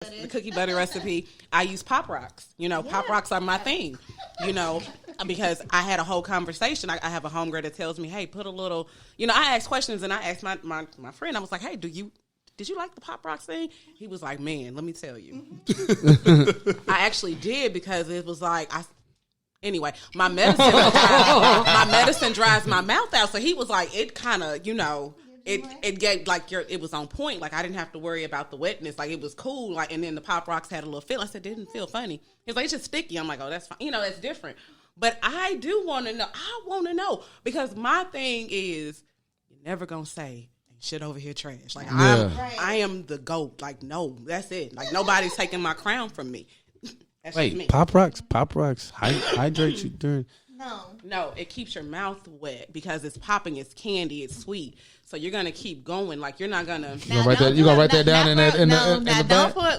the cookie butter recipe, I use Pop Rocks. Pop Rocks are my thing, because I had a whole conversation. I have a homegirl that tells me, hey, put a little, I ask questions, and I asked my friend, I was like, hey, did you like the Pop Rocks thing? He was like, man, let me tell you. I actually did, because it was like, anyway, my medicine dries my mouth out. So he was like, it kind of, it gave it was on point. Like I didn't have to worry about the wetness. Like it was cool. Like, and then the Pop Rocks had a little feel. I said, didn't feel funny. He's like, it's just sticky. I'm like, oh, that's fine. That's different. But I do want to know. I want to know, because my thing is, you're never gonna say shit over here trash. Like I am the GOAT. Like no, that's it. Like nobody's taking my crown from me. That's Wait, me. Pop Rocks hydrate you during? No, it keeps your mouth wet because it's popping. It's candy. It's sweet. So you're gonna keep going. Like you're not gonna. You gonna write that down in the back?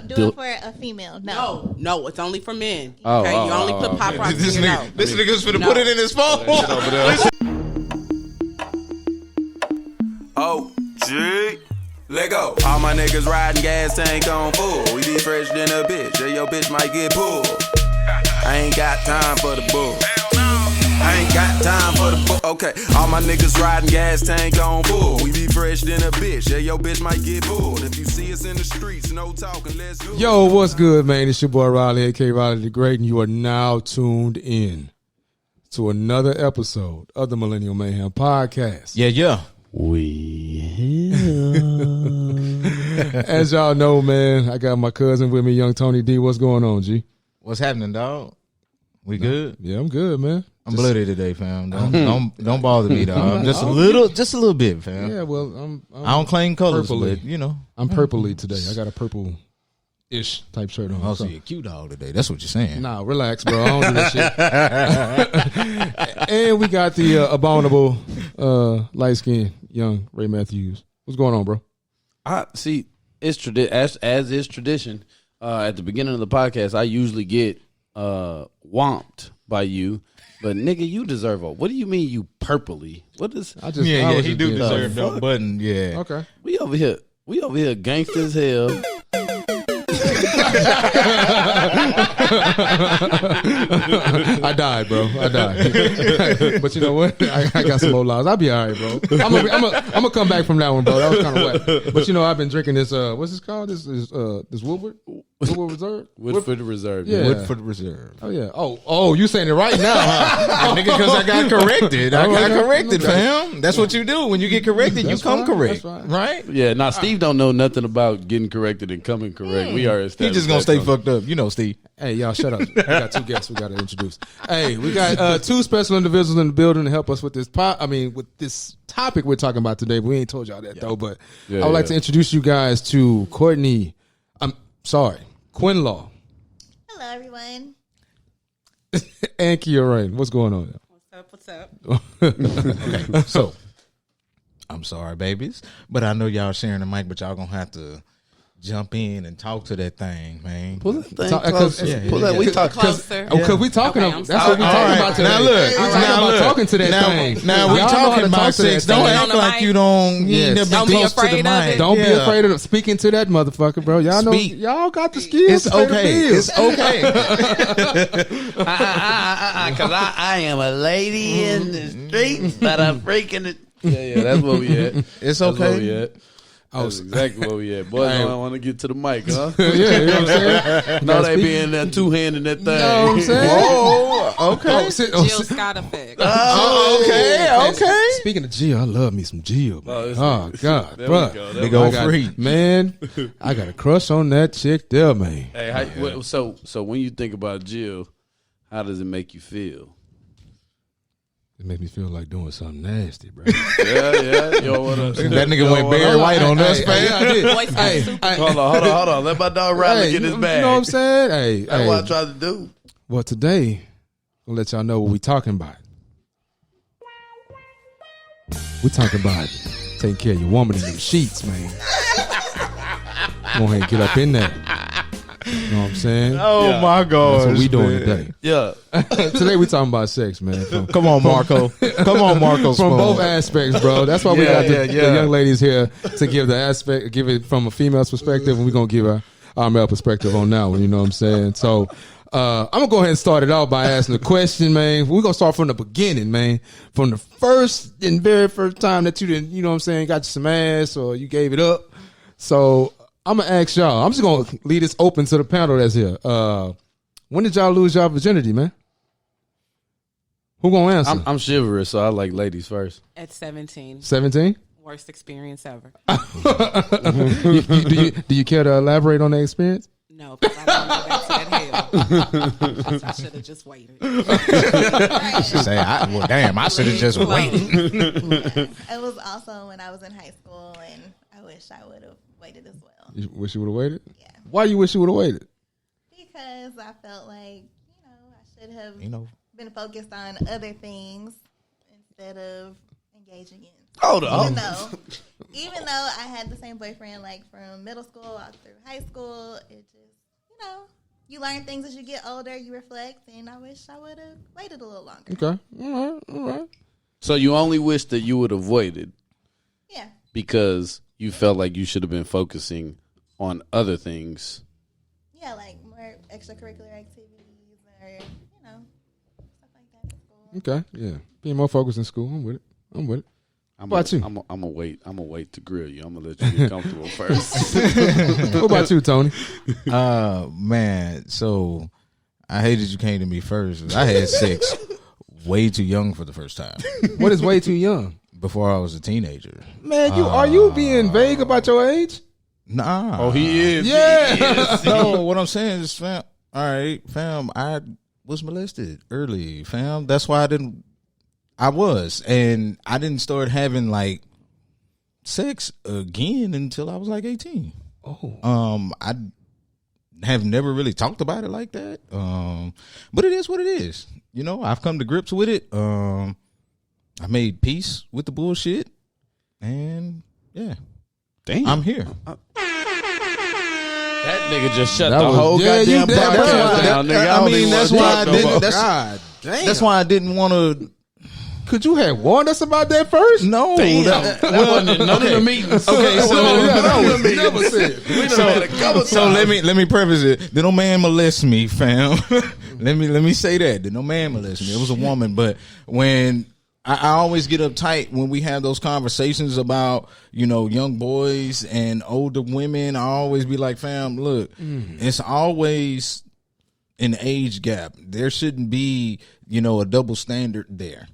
Do it for a female. No, it's only for men. Okay, you only put Pop Rocks in your mouth. This nigga's finna put it in his phone. OG. Let go. All my niggas riding gas tank on full. We be fresh than a bitch. Yeah, your bitch might get pulled. I ain't got time for the bull. I ain't got time for the bull. Okay, all my niggas riding gas tank on full. We be fresh than a bitch. Yeah, your bitch might get pulled. If you see us in the streets, no talking, let's do it. Yo, what's good, man? It's your boy Riley, a.k.a. Riley the Great, and you are now tuned in to another episode of the Millennial Mayhem podcast. Yeah. As y'all know, man, I got my cousin with me, Young Tony D. What's going on, G? What's happening, dog? We good? Yeah, I'm good, man. I'm bloody today, fam. Don't bother me, dog. Just a little bit, fam. Yeah, well, I don't claim colors, purpley. but I'm purpley today. I got a purple-ish type shirt on. Oh, so you're a cute dog today. That's what you're saying. Nah, relax, bro. I don't do that shit. And we got the abominable light-skinned young Ray Matthews. What's going on, bro? I see. It's as is tradition. At the beginning of the podcast, I usually get whomped by you, but nigga, you deserve a. What do you mean you purpley? What is? He do deserve that button. Yeah. Okay. We over here gangster as hell. I died, bro. But you know what? I got some old lies. I'll be all right, bro. I'm gonna come back from that one, bro. That was kind of wet. But you know, I've been drinking this. What's this called? This Woodward Reserve. Woodford Reserve. Yeah. Woodford Reserve. Oh yeah. Oh, you saying it right now, huh? Nigga, because I got corrected. I got corrected, fam. That's what you do when you get corrected. You come correct, right? Yeah. Now Steve don't know nothing about getting corrected and coming correct. We are established. He just gonna stay fucked up, Steve. Hey, y'all, shut up. We got two guests we got to introduce. Hey, we got two special individuals in the building to help us with this with this topic we're talking about today. We ain't told y'all that though, but I would like to introduce you guys to Quinlaw. Hello, everyone. And Kiara. What's going on? What's up? Okay, so I'm sorry, babies, but I know y'all sharing the mic, but y'all gonna have to jump in and talk to that thing, man. Pull that thing closer. Pull that. We talk closer. Because we talking. Okay, that's what we talking about today. Now look, talking to that thing. Now we talking about sex. Don't act like you don't. Don't be afraid of it. Don't be afraid of speaking to that motherfucker, bro. Y'all know. Y'all got the skills. It's okay. It's okay. Because I am a lady in the streets, but I'm freaking it. Yeah. That's where we at. It's okay. That's where we at. That's exactly where we at. Boy, I don't want to get to the mic, huh? Yeah, you know what I'm saying? No, they be in that two-handing that thing. You know what I'm saying? Whoa, okay. Jill Scott effect. Okay. Speaking of Jill, I love me some Jill. Oh, God, there bro. we go. Big old freak. Man, I got a crush on that chick there, man. Hey, so when you think about Jill, how does it make you feel? It makes me feel like doing something nasty, bro. Yeah. Yo, what up? That nigga went Barry White on us, man. Yeah, I did. Hold on. Let my dog Riley get his bag. You know what I'm saying? That's what I tried to do. Well, today, I'll let y'all know what we talking about. We talking about taking care of your woman in them sheets, man. Go ahead and get up in there. You know what I'm saying? Oh, my God. That's what we doing today. Yeah. Today we talking about sex, man. Come on, Marco. From both aspects, bro. That's why we got the young ladies here to give the aspect, give it from a female's perspective, and we're going to give our male perspective on that one. You know what I'm saying? So I'm gonna go ahead and start it off by asking a question, man. We're gonna start from the beginning, man. From the very first time that you didn't, you know what I'm saying, got you some ass or you gave it up. So I'm gonna ask y'all. I'm just gonna leave this open to the panel that's here. When did y'all lose y'all virginity, man? Who gonna answer? I'm chivalrous, so I like ladies first. At 17. 17? Worst experience ever. Do you care to elaborate on that experience? No, because I don't go back to that hell. I should have just waited. She say, well, damn, I should have just waited. It was also when I was in high school, and I wish I would have waited as well. You wish you would have waited? Yeah. Why you wish you would have waited? Because I felt like, I should have been focused on other things instead of engaging in. Even though I had the same boyfriend like from middle school all through high school, it just, you learn things as you get older, you reflect, and I wish I would have waited a little longer. Okay. All right. So you only wish that you would have waited. Yeah. Because you felt like you should have been focusing on other things. Yeah, like more extracurricular activities or, stuff like that in school. Okay, yeah. Being more focused in school, I'm with it. What about you? I'm gonna wait to grill you. I'm gonna let you get comfortable first. What about you, Tony? Man, so I hated you came to me first. I had sex way too young for the first time. What is way too young? Before I was a teenager. Man, are you being vague about your age? Nah. Oh, he is. Yeah. He is. No, what I'm saying is, fam, all right, fam, I was molested early, fam. That's why I was. And I didn't start having, like, sex again until I was, like, 18. Oh. I have never really talked about it like that. But it is what it is. I've come to grips with it. I made peace with the bullshit. And, yeah. Damn. I'm here. That nigga just shut the whole goddamn podcast down, nigga. That's why I didn't. God damn. That's why I didn't want to. Could you have warned us about that first? No, that wasn't in none of the meetings. Okay, so never said. We done had a couple so let me preface it. Did no man molest me, fam? let me say that. Did no man molest me? It was a woman, but when. I always get uptight when we have those conversations about, young boys and older women. I always be like, fam, look, it's always an age gap. There shouldn't be, a double standard there.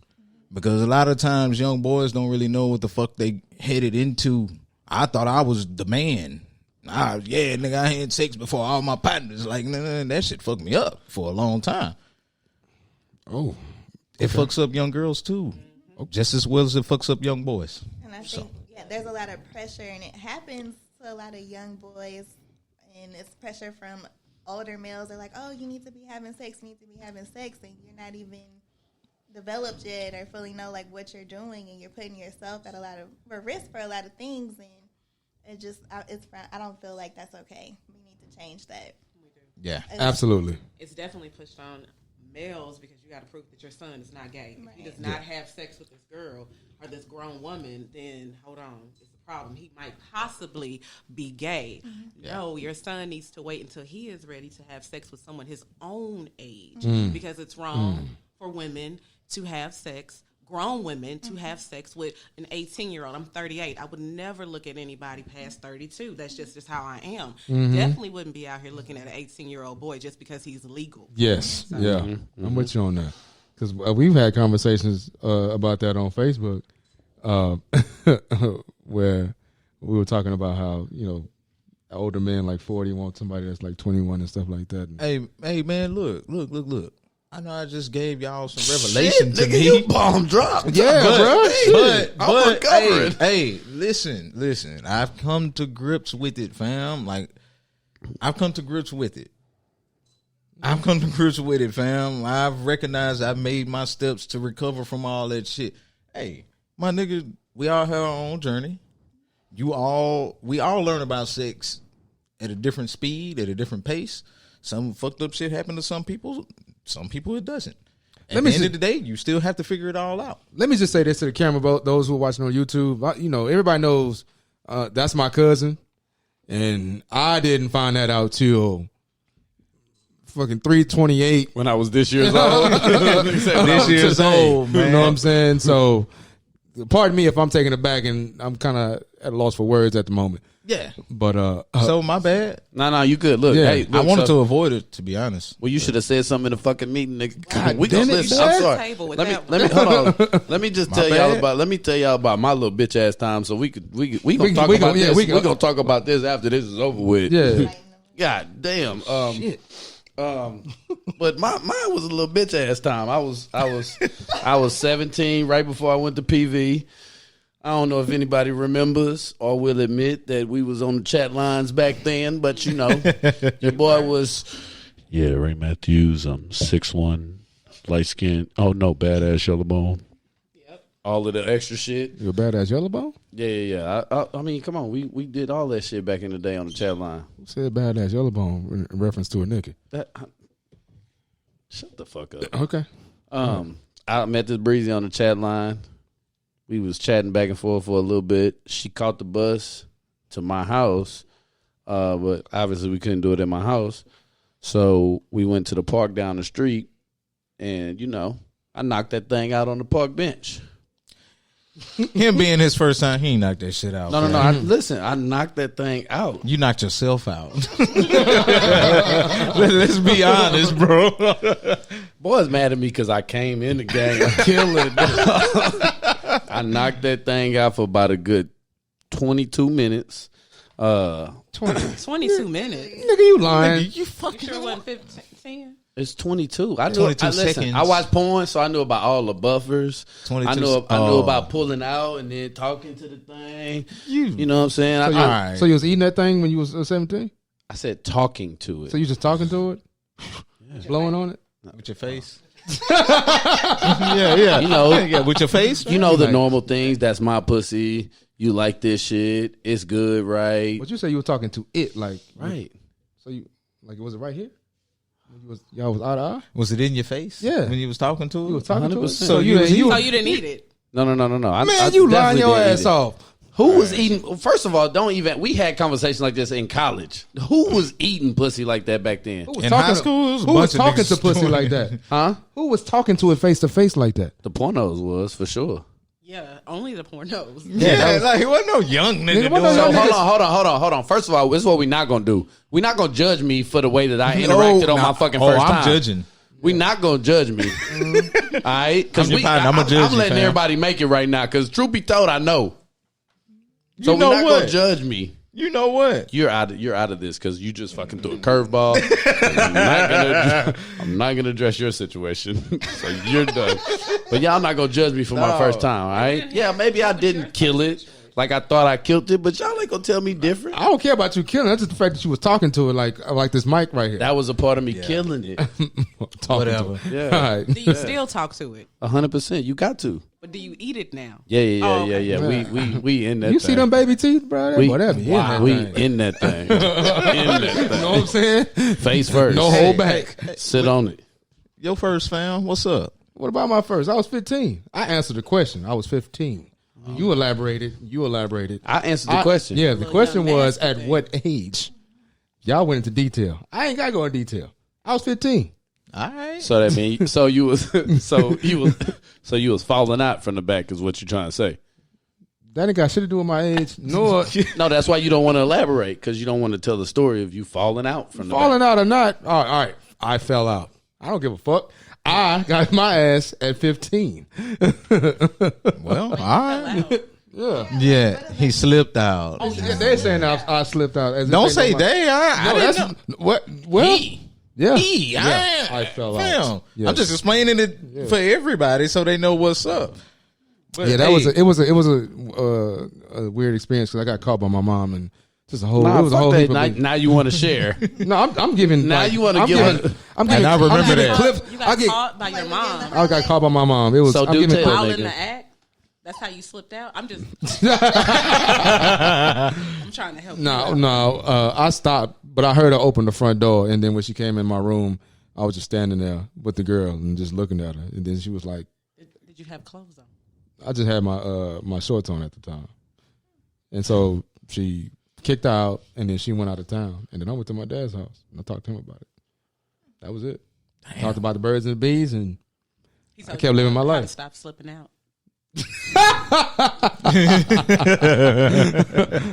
Because a lot of times young boys don't really know what the fuck they headed into. I thought I was the man. Nigga, I had sex before all my partners. Like, nah, that shit fucked me up for a long time. Oh. Okay. It fucks up young girls too, just as well as it fucks up young boys. And I think, there's a lot of pressure, and it happens to a lot of young boys, and it's pressure from older males. They're like, oh, you need to be having sex, and you're not even developed yet or fully know, like, what you're doing, and you're putting yourself at a lot of risk for a lot of things, and I don't feel like that's okay. We need to change that. We do. Yeah, absolutely. It's definitely pushed on males because you got to prove that your son is not gay. If he does not have sex with this girl or this grown woman, then hold on, it's a problem. He might possibly be gay. Mm-hmm. No, your son needs to wait until he is ready to have sex with someone his own age because it's wrong for women to have sex, grown women to have sex with an 18-year-old. I'm 38. I would never look at anybody past 32. That's just how I am. Definitely wouldn't be out here looking at an 18-year-old boy just because he's legal. Yes. So. Yeah. I'm with you on that. Because we've had conversations about that on Facebook where we were talking about how, older men like 40 want somebody that's like 21 and stuff like that. Hey, man, look. I know I just gave y'all some revelation to me. You bomb dropped. Yeah, but hey, listen. I've come to grips with it, fam. Like, I've come to grips with it. Fam. I've recognized I've made my steps to recover from all that shit. Hey, my nigga, we all have our own journey. We all learn about sex at a different speed, at a different pace. Some fucked up shit happened to some people. Some people it doesn't. At the end of the day, you still have to figure it all out. Let me just say this to the camera, about those who are watching on YouTube. Everybody knows that's my cousin. And I didn't find that out till fucking 3:28. When I was this year's old. This year's old, man. You know what I'm saying? So, pardon me if I'm taking it back and I'm kind of at a loss for words at the moment. Yeah. But So my bad. No, you good. Look, Yeah. hey, I look, wanted so- to avoid it, to be honest. Well, you should have said something in the fucking meeting, nigga. God we damn gonna it, listen. boy. I'm sorry. Table with Let me that let me hold on. Let me just My tell y'all bad. about. Let me tell y'all about my little bitch ass time. So we gonna We talk gonna- about yeah, this. we We gonna- gonna talk about this after this is over with. yeah. God damn. But mine was a little bitch ass time. I was 17 right before I went to PV. I don't know if anybody remembers or will admit that we was on the chat lines back then, but you know, your boy was Ray Matthews. I'm 6'1", light skinned. Oh no, badass yellow bone. Yep. All of the extra shit. You a badass yellow bone? Yeah. I mean, come on, we did all that shit back in the day on the chat line. Who said badass yellow bone in reference to a nigga? Shut the fuck up. Okay. I met this breezy on the chat line. We was chatting back and forth for a little bit. She caught the bus to my house, but obviously we couldn't do it at my house. So we went to the park down the street, and, you know, I knocked that thing out on the park bench. Him being his first time, he knocked that shit out. No. man. Listen, I knocked that thing out. You knocked yourself out. Let's be honest, bro. Boys mad at me because I came in the game killing. I knocked that thing out for about a good 22 minutes. 22 minutes. Nigga, you lying. You fucking. Sure wasn't 15. It's 22. I knew. 22 listen, seconds. I watched porn, so I knew about all the buffers. 22 I knew oh. about pulling out and then talking to the thing. You know what I'm saying? So you, Alright. so you was eating that thing when you was 17? I said talking to it. So you just talking to it? Blowing on it? With your face. yeah. You know, Yeah, with your face. you know the normal things. That's my pussy. You like this shit? It's good, right? But you say you were talking to it, like Right. So you like was it right here? Y'all was eye to eye? Was it in your face? Yeah. When you was talking to it? You was talking to it. 100%. So you So you didn't eat it. No. man, you lying your ass off. Who was eating? First of all, don't even. We had conversations like this in college. Who was eating pussy like that back then? Who was In talking high school, it was a who was bunch of talking niggas to pussy doing like it. that? Huh? Who was talking to it face to face like that? The pornos was for sure. Yeah, only the pornos. Yeah, like it wasn't no young nigga Nigga, what doing the So that. hold on. First of all, this is what we're not gonna do. We're not gonna judge me for the way that I interacted on my fucking first time. I'm judging. We're not gonna judge me. All right, because I'm your partner. I'ma judge I'm you, letting fam. everybody make it right now. Because truth be told, I know. So You know we're not what? gonna judge me. You know what? You're out of this because you just fucking threw a curveball. I'm not gonna address your situation. So you're done. But y'all not gonna judge me for my first time, all right? Yeah, maybe I didn't kill it like I thought I killed it, but y'all ain't gonna tell me different. I don't care about you killing it. That's just the fact that you was talking to it like this mic right here. That was a part of me killing it. Talking Whatever. To it. Yeah. All right. Do you still talk to it? 100%. You got to. But do you eat it now? Yeah. Oh, okay. We in that. You thing. see them baby teeth, bro? We, Whatever. Yeah, we man. in that thing. In that You know thing. what I'm saying? Face first. No hold back. Sit on it. Your first fam, what's up? What about my first? I was 15. I answered the question. I was 15. You elaborated. I answered the question. Yeah, the Little question young was nasty at thing. what age? Y'all went into detail. I ain't got to go into detail. I was 15. All right. So that means you was falling out from the back is what you're trying to say. That ain't got shit to do with my age. Nor No, that's why you don't want to elaborate because you don't want to tell the story of you falling out from the falling back. out or not. All right. I fell out. I don't give a fuck. I got my ass at 15. Well, all right. Yeah. Yeah, he slipped out. They're saying I slipped out. As if Don't they say know my- they. I No, didn't that's know. what. Well, yeah. Yeah, I fell out. Fam, Yes. I'm just explaining it for everybody so they know what's up. But, Yeah, that hey, was a weird experience because I got caught by my mom and just a whole. Nah, it was a fuck whole that. heap of Now you want to share. No, I'm giving. Now like, you wanna I'm give giving- a- I'm giving. And I I'm remember giving that. clips. You I got get. caught by your mom. I got caught by my mom. It was. So I'm do giving tell. While nigga. in the act? That's how you slipped out? I'm trying to help you out. No. I stopped, but I heard her open the front door, and then when she came in my room, I was just standing there with the girl and just looking at her, and then she was like, Did you have clothes on? I just had my my shorts on at the time, and so she kicked her out, and then she went out of town. And then I went to my dad's house, and I talked to him about it. That was it. Talked about the birds and the bees, and I kept living my life. Stop slipping out.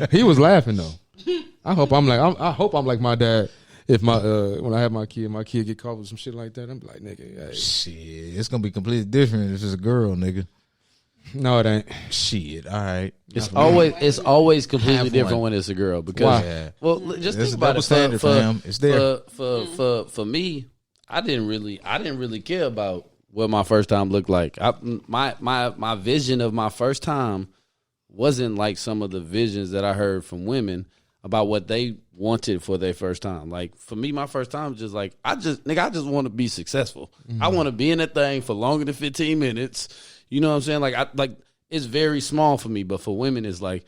He was laughing though. I hope I'm like my dad. If when I have my kid get caught with some shit like that, I'm like, nigga, hey. Shit, it's gonna be completely different if it's a girl, nigga. No, it ain't. Shit, all right. It's always completely Have different one. when it's a girl because Why? well, just There's think a about double it. standard, fam. It's there. For me, I didn't really care about what my first time looked like. My vision of my first time wasn't like some of the visions that I heard from women about what they wanted for their first time. Like for me, my first time was just like I just want to be successful. I want to be in that thing for longer than 15 minutes. You know what I'm saying? Like it's very small for me, but for women it's like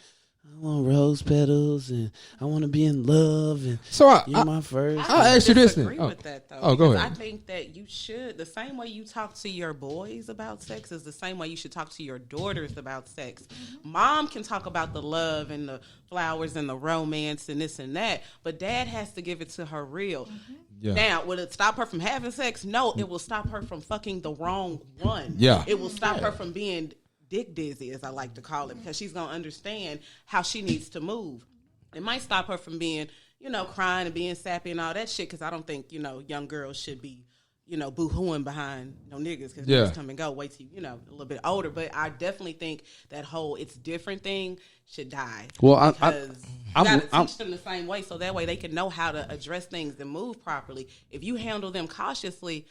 I want rose petals and I want to be in love and So you're my first. I'll ask you this then. I disagree with that though. Oh, go because ahead. I think that you should, the same way you talk to your boys about sex is the same way you should talk to your daughters about sex. Mom can talk about the love and the flowers and the romance and this and that, but dad has to give it to her real. Yeah. Now, will it stop her from having sex? No, it will stop her from fucking the wrong one. Yeah. It will stop her from being dick dizzy, as I like to call it, because she's going to understand how she needs to move. It might stop her from being, crying and being sappy and all that shit, because I don't think, young girls should be, boo-hooing behind no niggas, because niggas come and go. Wait till you, a little bit older. But I definitely think that whole it's different thing should die. Well, because you got to teach them the same way, so that way they can know how to address things and move properly. If you handle them cautiously,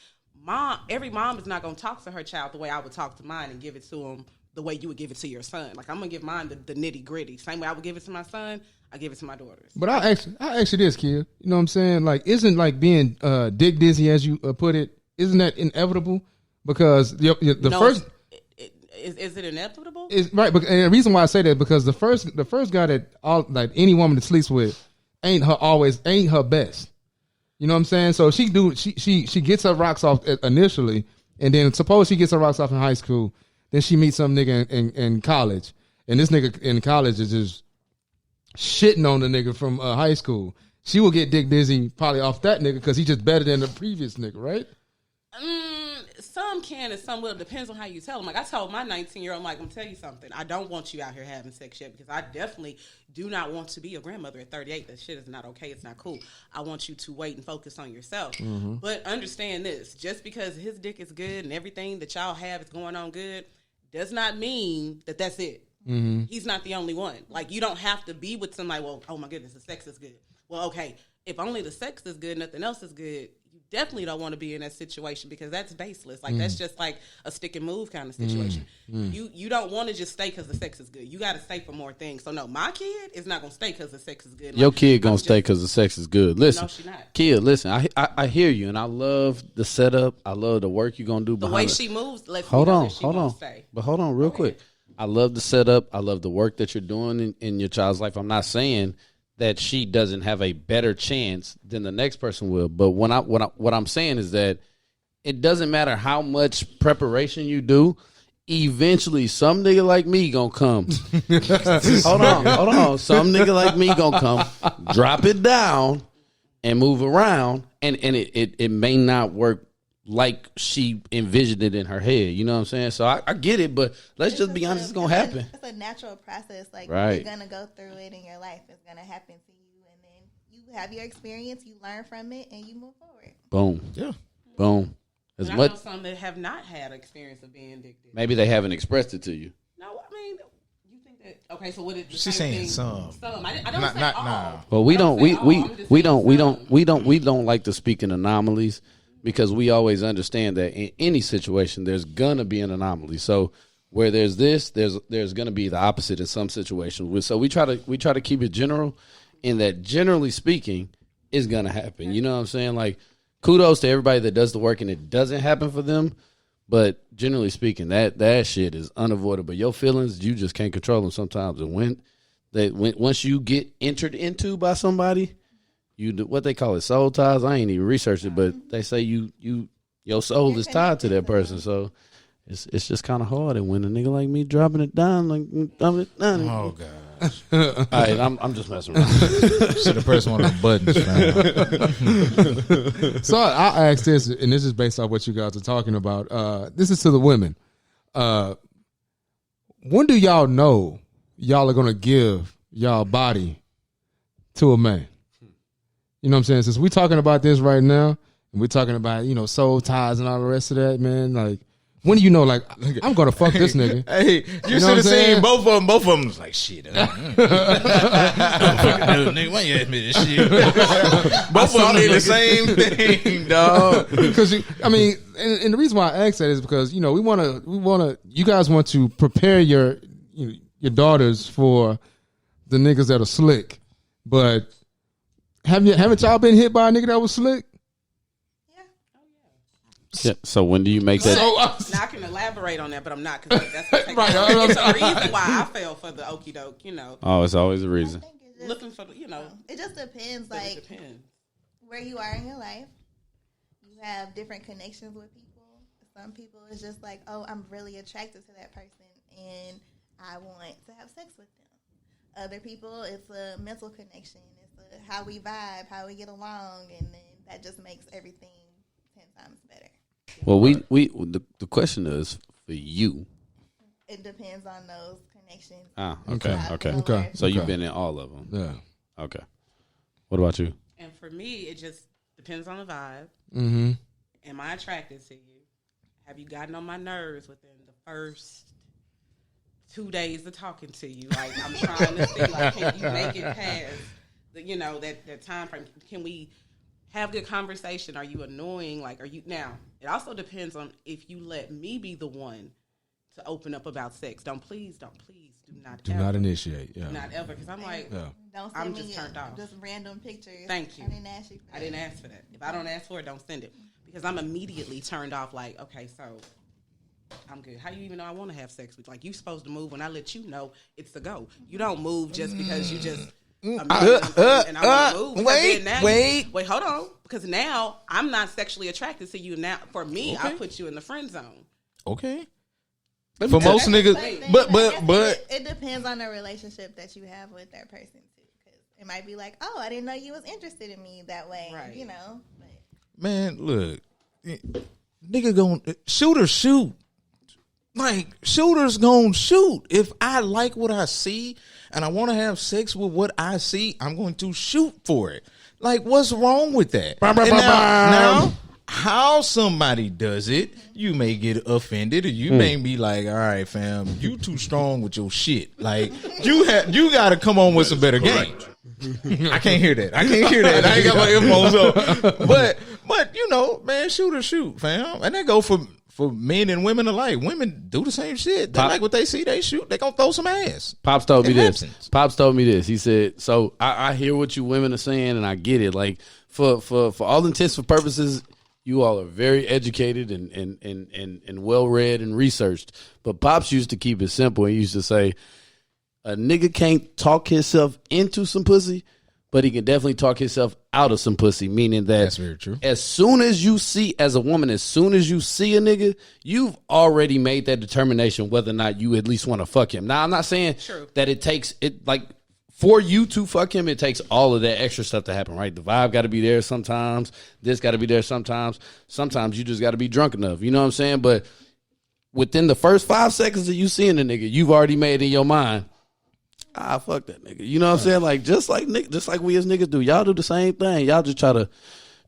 every mom is not going to talk to her child the way I would talk to mine and give it to them the way you would give it to your son. Like, I'm going to give mine the nitty gritty. Same way I would give it to my son, I give it to my daughters. But I ask you this, kid. You know what I'm saying? Like, isn't like being dick dizzy, as you put it, isn't that inevitable? Because first is it inevitable? is right. But and the reason why I say that because the first guy that any woman that sleeps with ain't her best. You know what I'm saying? So she gets her rocks off initially, and then suppose she gets her rocks off in high school. Then she meets some nigga in college, and this nigga in college is just shitting on the nigga from high school. She will get dick dizzy probably off that nigga because he's just better than the previous nigga, right? Some can and some will. It depends on how you tell them. Like I told my 19-year-old, I'm going to tell you something. I don't want you out here having sex yet because I definitely do not want to be a grandmother at 38. That shit is not okay. It's not cool. I want you to wait and focus on yourself. Mm-hmm. But understand this. Just because his dick is good and everything that y'all have is going on good does not mean that that's it. Mm-hmm. He's not the only one. Like, you don't have to be with somebody, well, oh my goodness, the sex is good. Well, okay, if only the sex is good, nothing else is good, you definitely don't want to be in that situation because that's baseless. Like, that's just like a stick and move kind of situation. You don't want to just stay because the sex is good. You got to stay for more things. So, no, my kid is not going to stay because the sex is good. Your kid going to stay because the sex is good. Listen, no, she not. Kid, listen, I hear you, and I love the setup. I love the work you're going to do behind the way it. she moves, hold on. But hold on real quick. I love the setup. I love the work that you're doing in your child's life. I'm not saying that she doesn't have a better chance than the next person will. But what I'm saying is that it doesn't matter how much preparation you do. Eventually, some nigga like me gonna come. Hold on. Some nigga like me gonna come, drop it down, and move around, and it may not work like she envisioned it in her head. You know what I'm saying? So I get it, but let's just be honest, it's going to happen. It's a natural process. Like, right. You're going to go through it in your life. It's going to happen to you. And then you have your experience, you learn from it, and you move forward. Boom. Yeah. Boom. But I know some that have not had experience of being addicted. Maybe they haven't expressed it to you. No, I mean, you think that, okay, so what is the She's same saying thing? some. I don't say all. Well, we don't like to speak in anomalies. Because we always understand that in any situation, there's gonna be an anomaly. So where there's this, there's gonna be the opposite in some situations. So we try to keep it general, in that generally speaking, it's gonna happen. You know what I'm saying? Like, kudos to everybody that does the work and it doesn't happen for them. But generally speaking, that shit is unavoidable. Your feelings, you just can't control them sometimes. And once you get entered into by somebody, you do what they call it, soul ties. I ain't even researched it, but they say your soul is tied to that person. So it's just kind of hard. And when a nigga like me dropping it down, like dumping it down, Oh God. gosh. All right, I'm just messing around. Should have pressed one of the buttons, man. So I'll ask this, and this is based off what you guys are talking about. This is to the women. When do y'all know y'all are gonna give y'all body to a man? You know what I'm saying? Since we're talking about this right now, and we're talking about, soul ties and all the rest of that, man, like, when do you know, like, I'm going to fuck this nigga? Hey, you should have seen both of them. Both of them was like, shit. Nigga, why you ask me this shit? Both of them did the same thing, dog. Because, and the reason why I ask that is because, we want to, you guys want to prepare your daughters for the niggas that are slick. But haven't y'all been hit by a nigga that was slick? Yeah, so when do you make that? Now I can elaborate on that, but I'm not because that's what it's a reason why I fell for the okie doke. Oh, it's always a reason. Looking for it just depends. Like, it depends where you are in your life. You have different connections with people. Some people it's just like, oh, I'm really attracted to that person, and I want to have sex with them. Other people, it's a mental connection. It's how we vibe, how we get along, and then that just makes everything 10 times better. Well, the question is for you. It depends on those connections. Okay. So you've been in all of them. Yeah. Okay. What about you? And for me, it just depends on the vibe. Mm-hmm. Am I attracted to you? Have you gotten on my nerves within the first 2 days of talking to you? Like, I'm trying to see, like, can you make it past that time frame? Can we have good conversation? Are you annoying? Like, are you now? It also depends on if you let me be the one to open up about sex. Please do not initiate. Yeah. Not ever, because I'm like, don't send I'm me just turned off. Just random pictures. Thank you. I didn't ask you. I didn't ask for that. If I don't ask for it, don't send it, because I'm immediately turned off. Like, okay, so I'm good. How do you even know I want to have sex with? Like, you supposed to move when I let you know it's a go. You don't move just because you just. And I want to move. Wait, hold on. Because now I'm not sexually attracted to you. Now, for me, I put you in the friend zone. Okay. For most niggas, but it depends on the relationship that you have with that person too. Because it might be like, oh, I didn't know you was interested in me that way. Right. But. Man, look, nigga gon' shoot. Like, shooters gonna shoot. If I like what I see and I want to have sex with what I see, I'm going to shoot for it. Like, what's wrong with that? Now, how somebody does it, you may get offended, or you may be like, all right, fam, you too strong with your shit. Like, you got to come on with some better game. I can't hear that. I ain't got my earphones on. But man, shoot or shoot, fam. And that go for men and women alike. Women do the same shit. They like what they see, they shoot. They gonna throw some ass. Pops told me this. He said, so I hear what you women are saying, and I get it. Like, for all intents and purposes, you all are very educated and well read and researched. But Pops used to keep it simple. He used to say, a nigga can't talk himself into some pussy, but he can definitely talk himself out of some pussy, meaning that that's very true. As soon as you see a nigga, you've already made that determination whether or not you at least want to fuck him. Now, I'm not saying that it takes it, like, for you to fuck him, it takes all of that extra stuff to happen, right? The vibe got to be there sometimes. This got to be there sometimes. Sometimes you just got to be drunk enough. You know what I'm saying? But within the first 5 seconds of you seeing the nigga, you've already made in your mind, fuck that nigga. You know what I'm saying? Like, just like we as niggas do. Y'all do the same thing. Y'all just try to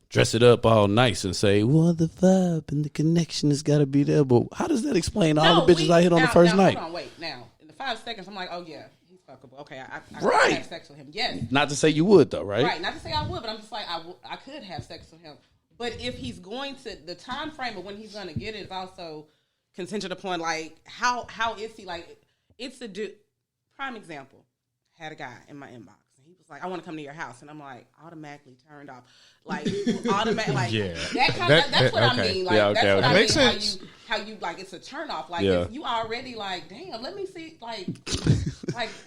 dress it up all nice and say, well, the vibe and the connection has got to be there. But how does that explain all the bitches I hit on the first night? Hold on, wait. Now, in the 5 seconds, I'm like, oh, yeah, he's fuckable. Okay, I right. could have sex with him. Yes. Not to say you would, though, right? Right. Not to say I would, but I'm just like, I could have sex with him. But if he's going to, the time frame of when he's going to get it is also contingent upon, like, how is he? Like, it's a dude. Prime example. Had a guy in my inbox, and he was like, "I want to come to your house," and I'm like, automatically turned off, like automatic, like that's what I mean, like that's what I mean. Sense. How you like it's a turn off, like if you already like, damn, let me see, like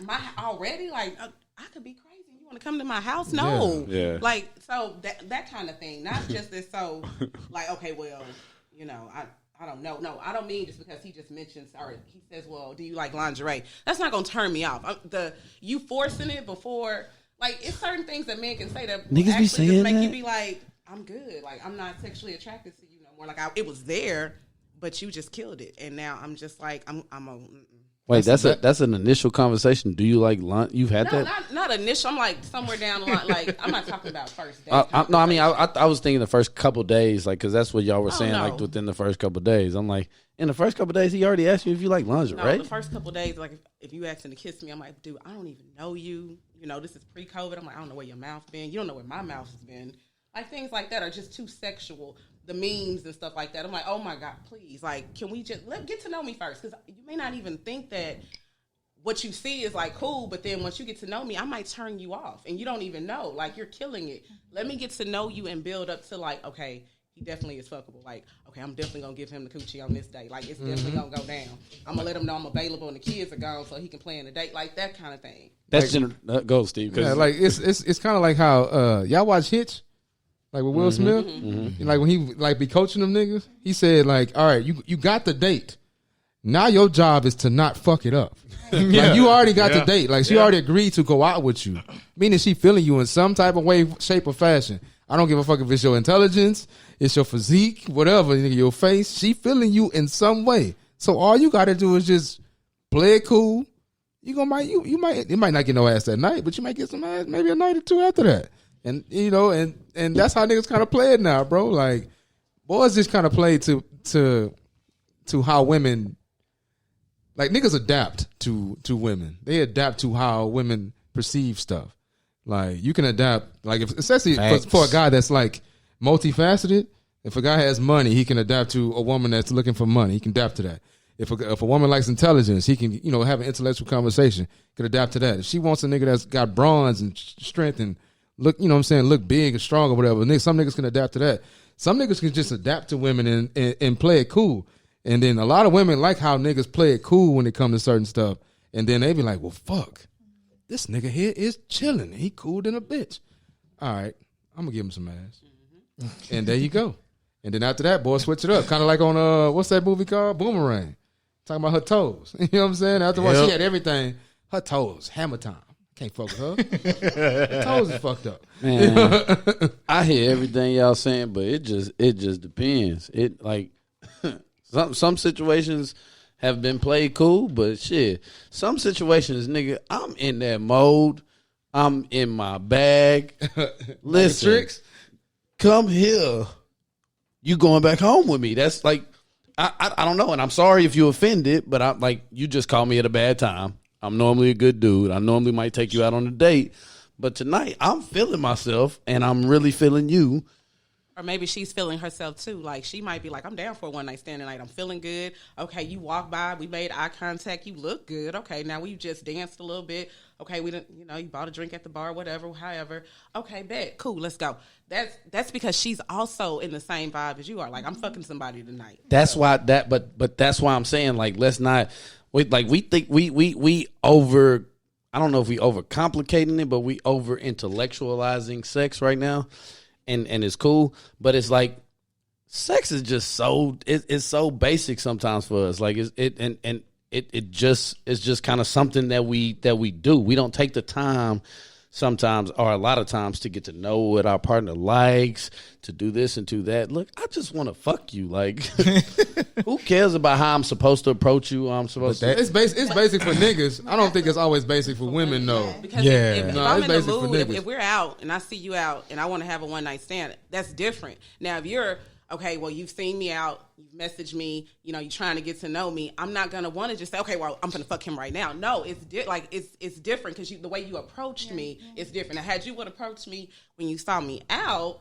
my already like I could be crazy. You want to come to my house? No, like so that kind of thing, not just this. So like, okay, well, I I don't know. No, I don't mean just because he just mentions, or he says, well, do you like lingerie? That's not going to turn me off. You forcing it before, like, it's certain things that men can say that Niggas be saying just make that? you be like, I'm good. Like, I'm not sexually attracted to you no more. Like, it was there, but you just killed it. And now I'm just like, Wait, that's an initial conversation. Do you like lunch? You've had no, that? not initial. I'm like somewhere down the line. Like, I'm not talking about first date. No, I mean, I was thinking the first couple days, like, because that's what y'all were saying, no. like, within the first couple days. I'm like, in the first couple days, he already asked you if you like lingerie, No, right? the first couple of days, like if you asking to kiss me, I'm like, dude, I don't even know you. You know, this is pre-COVID. I'm like, I don't know where your mouth been. You don't know where my mouth has been. Like, things like that are just too sexual. The memes and stuff like that. I'm like, oh my God, please. Like, can we just get to know me first? Because you may not even think that what you see is like cool, but then once you get to know me, I might turn you off and you don't even know. Like, you're killing it. Let me get to know you and build up to like, okay, he definitely is fuckable. Like, okay, I'm definitely gonna give him the coochie on this day. Like, it's definitely gonna go down. I'm gonna let him know I'm available and the kids are gone so he can plan a date. Like, that kind of thing. That's go, Steve. Yeah, like it's kind of like how y'all watch Hitch, like with Will Smith. Like when he like be coaching them niggas, he said like, all right, you got the date. Now your job is to not fuck it up. Like, you already got the date. Like, she already agreed to go out with you, meaning she feeling you in some type of way, shape, or fashion. I don't give a fuck if it's your intelligence, it's your physique, whatever, your face. She feeling you in some way. So all you got to do is just play it cool. It might not get no ass that night, but you might get some ass maybe a night or two after that. And you know, and that's how niggas kind of play it now, bro. Like, boys just kind of play to how women. Like, niggas adapt to women. They adapt to how women perceive stuff. Like, you can adapt, like, especially for a guy that's like multifaceted. If a guy has money, he can adapt to a woman that's looking for money. He can adapt to that. If a woman likes intelligence, he can, you know, have an intellectual conversation. Can adapt to that. If she wants a nigga that's got bronze and strength and look, you know what I'm saying, look big and strong or whatever, some niggas can adapt to that. Some niggas can just adapt to women and play it cool. And then a lot of women like how niggas play it cool when it comes to certain stuff. And then they be like, well, fuck. This nigga here is chilling. He cool than a bitch. All right, I'm going to give him some ass. And there you go. And then after that, boy, switch it up. Kind of like on, what's that movie called? Boomerang. Talking about her toes. You know what I'm saying? Afterwards, she had everything. Her toes. Hammer time. Can't fuck with her. Her toes is fucked up. Man, I hear everything y'all saying, but it just depends. It like... Some situations have been played cool, but shit, some situations, nigga, I'm in that mode. I'm in my bag. Listen, come here. You going back home with me? That's like, I don't know, and I'm sorry if you offended, but I'm like, you just called me at a bad time. I'm normally a good dude. I normally might take you out on a date, but tonight I'm feeling myself, and I'm really feeling you. Or maybe she's feeling herself too. Like, she might be like, I'm down for a one night stand tonight. I'm feeling good. Okay, you walk by, we made eye contact, you look good. Okay, now we just danced a little bit. Okay, we didn't, you know, you bought a drink at the bar, whatever, however. Okay, bet, cool, let's go. That's because she's also in the same vibe as you are. Like, I'm fucking somebody tonight. That's why but that's why I'm saying, like, let's not we think we over. I don't know if we overcomplicating it, but we over intellectualizing sex right now. And it's cool, but it's like sex is just so it's so basic sometimes for us. Like it's just kind of something that we do. We don't take the time sometimes, or a lot of times, to get to know what our partner likes, to do this and do that. Look, I just want to fuck you. Like, who cares about how I'm supposed to approach you? It's basic for niggas. I don't think it's always basic for women, though. Because if I'm in the basic for mood, niggas. if we're out and I see you out and I want to have a one night stand, that's different. Now, if you're okay, well, you've seen me out, you've messaged me, you know, you're trying to get to know me. I'm not gonna want to just say, okay, well, I'm gonna fuck him right now. No, it's it's different because the way you approached me is different. Now, had you would approach me when you saw me out,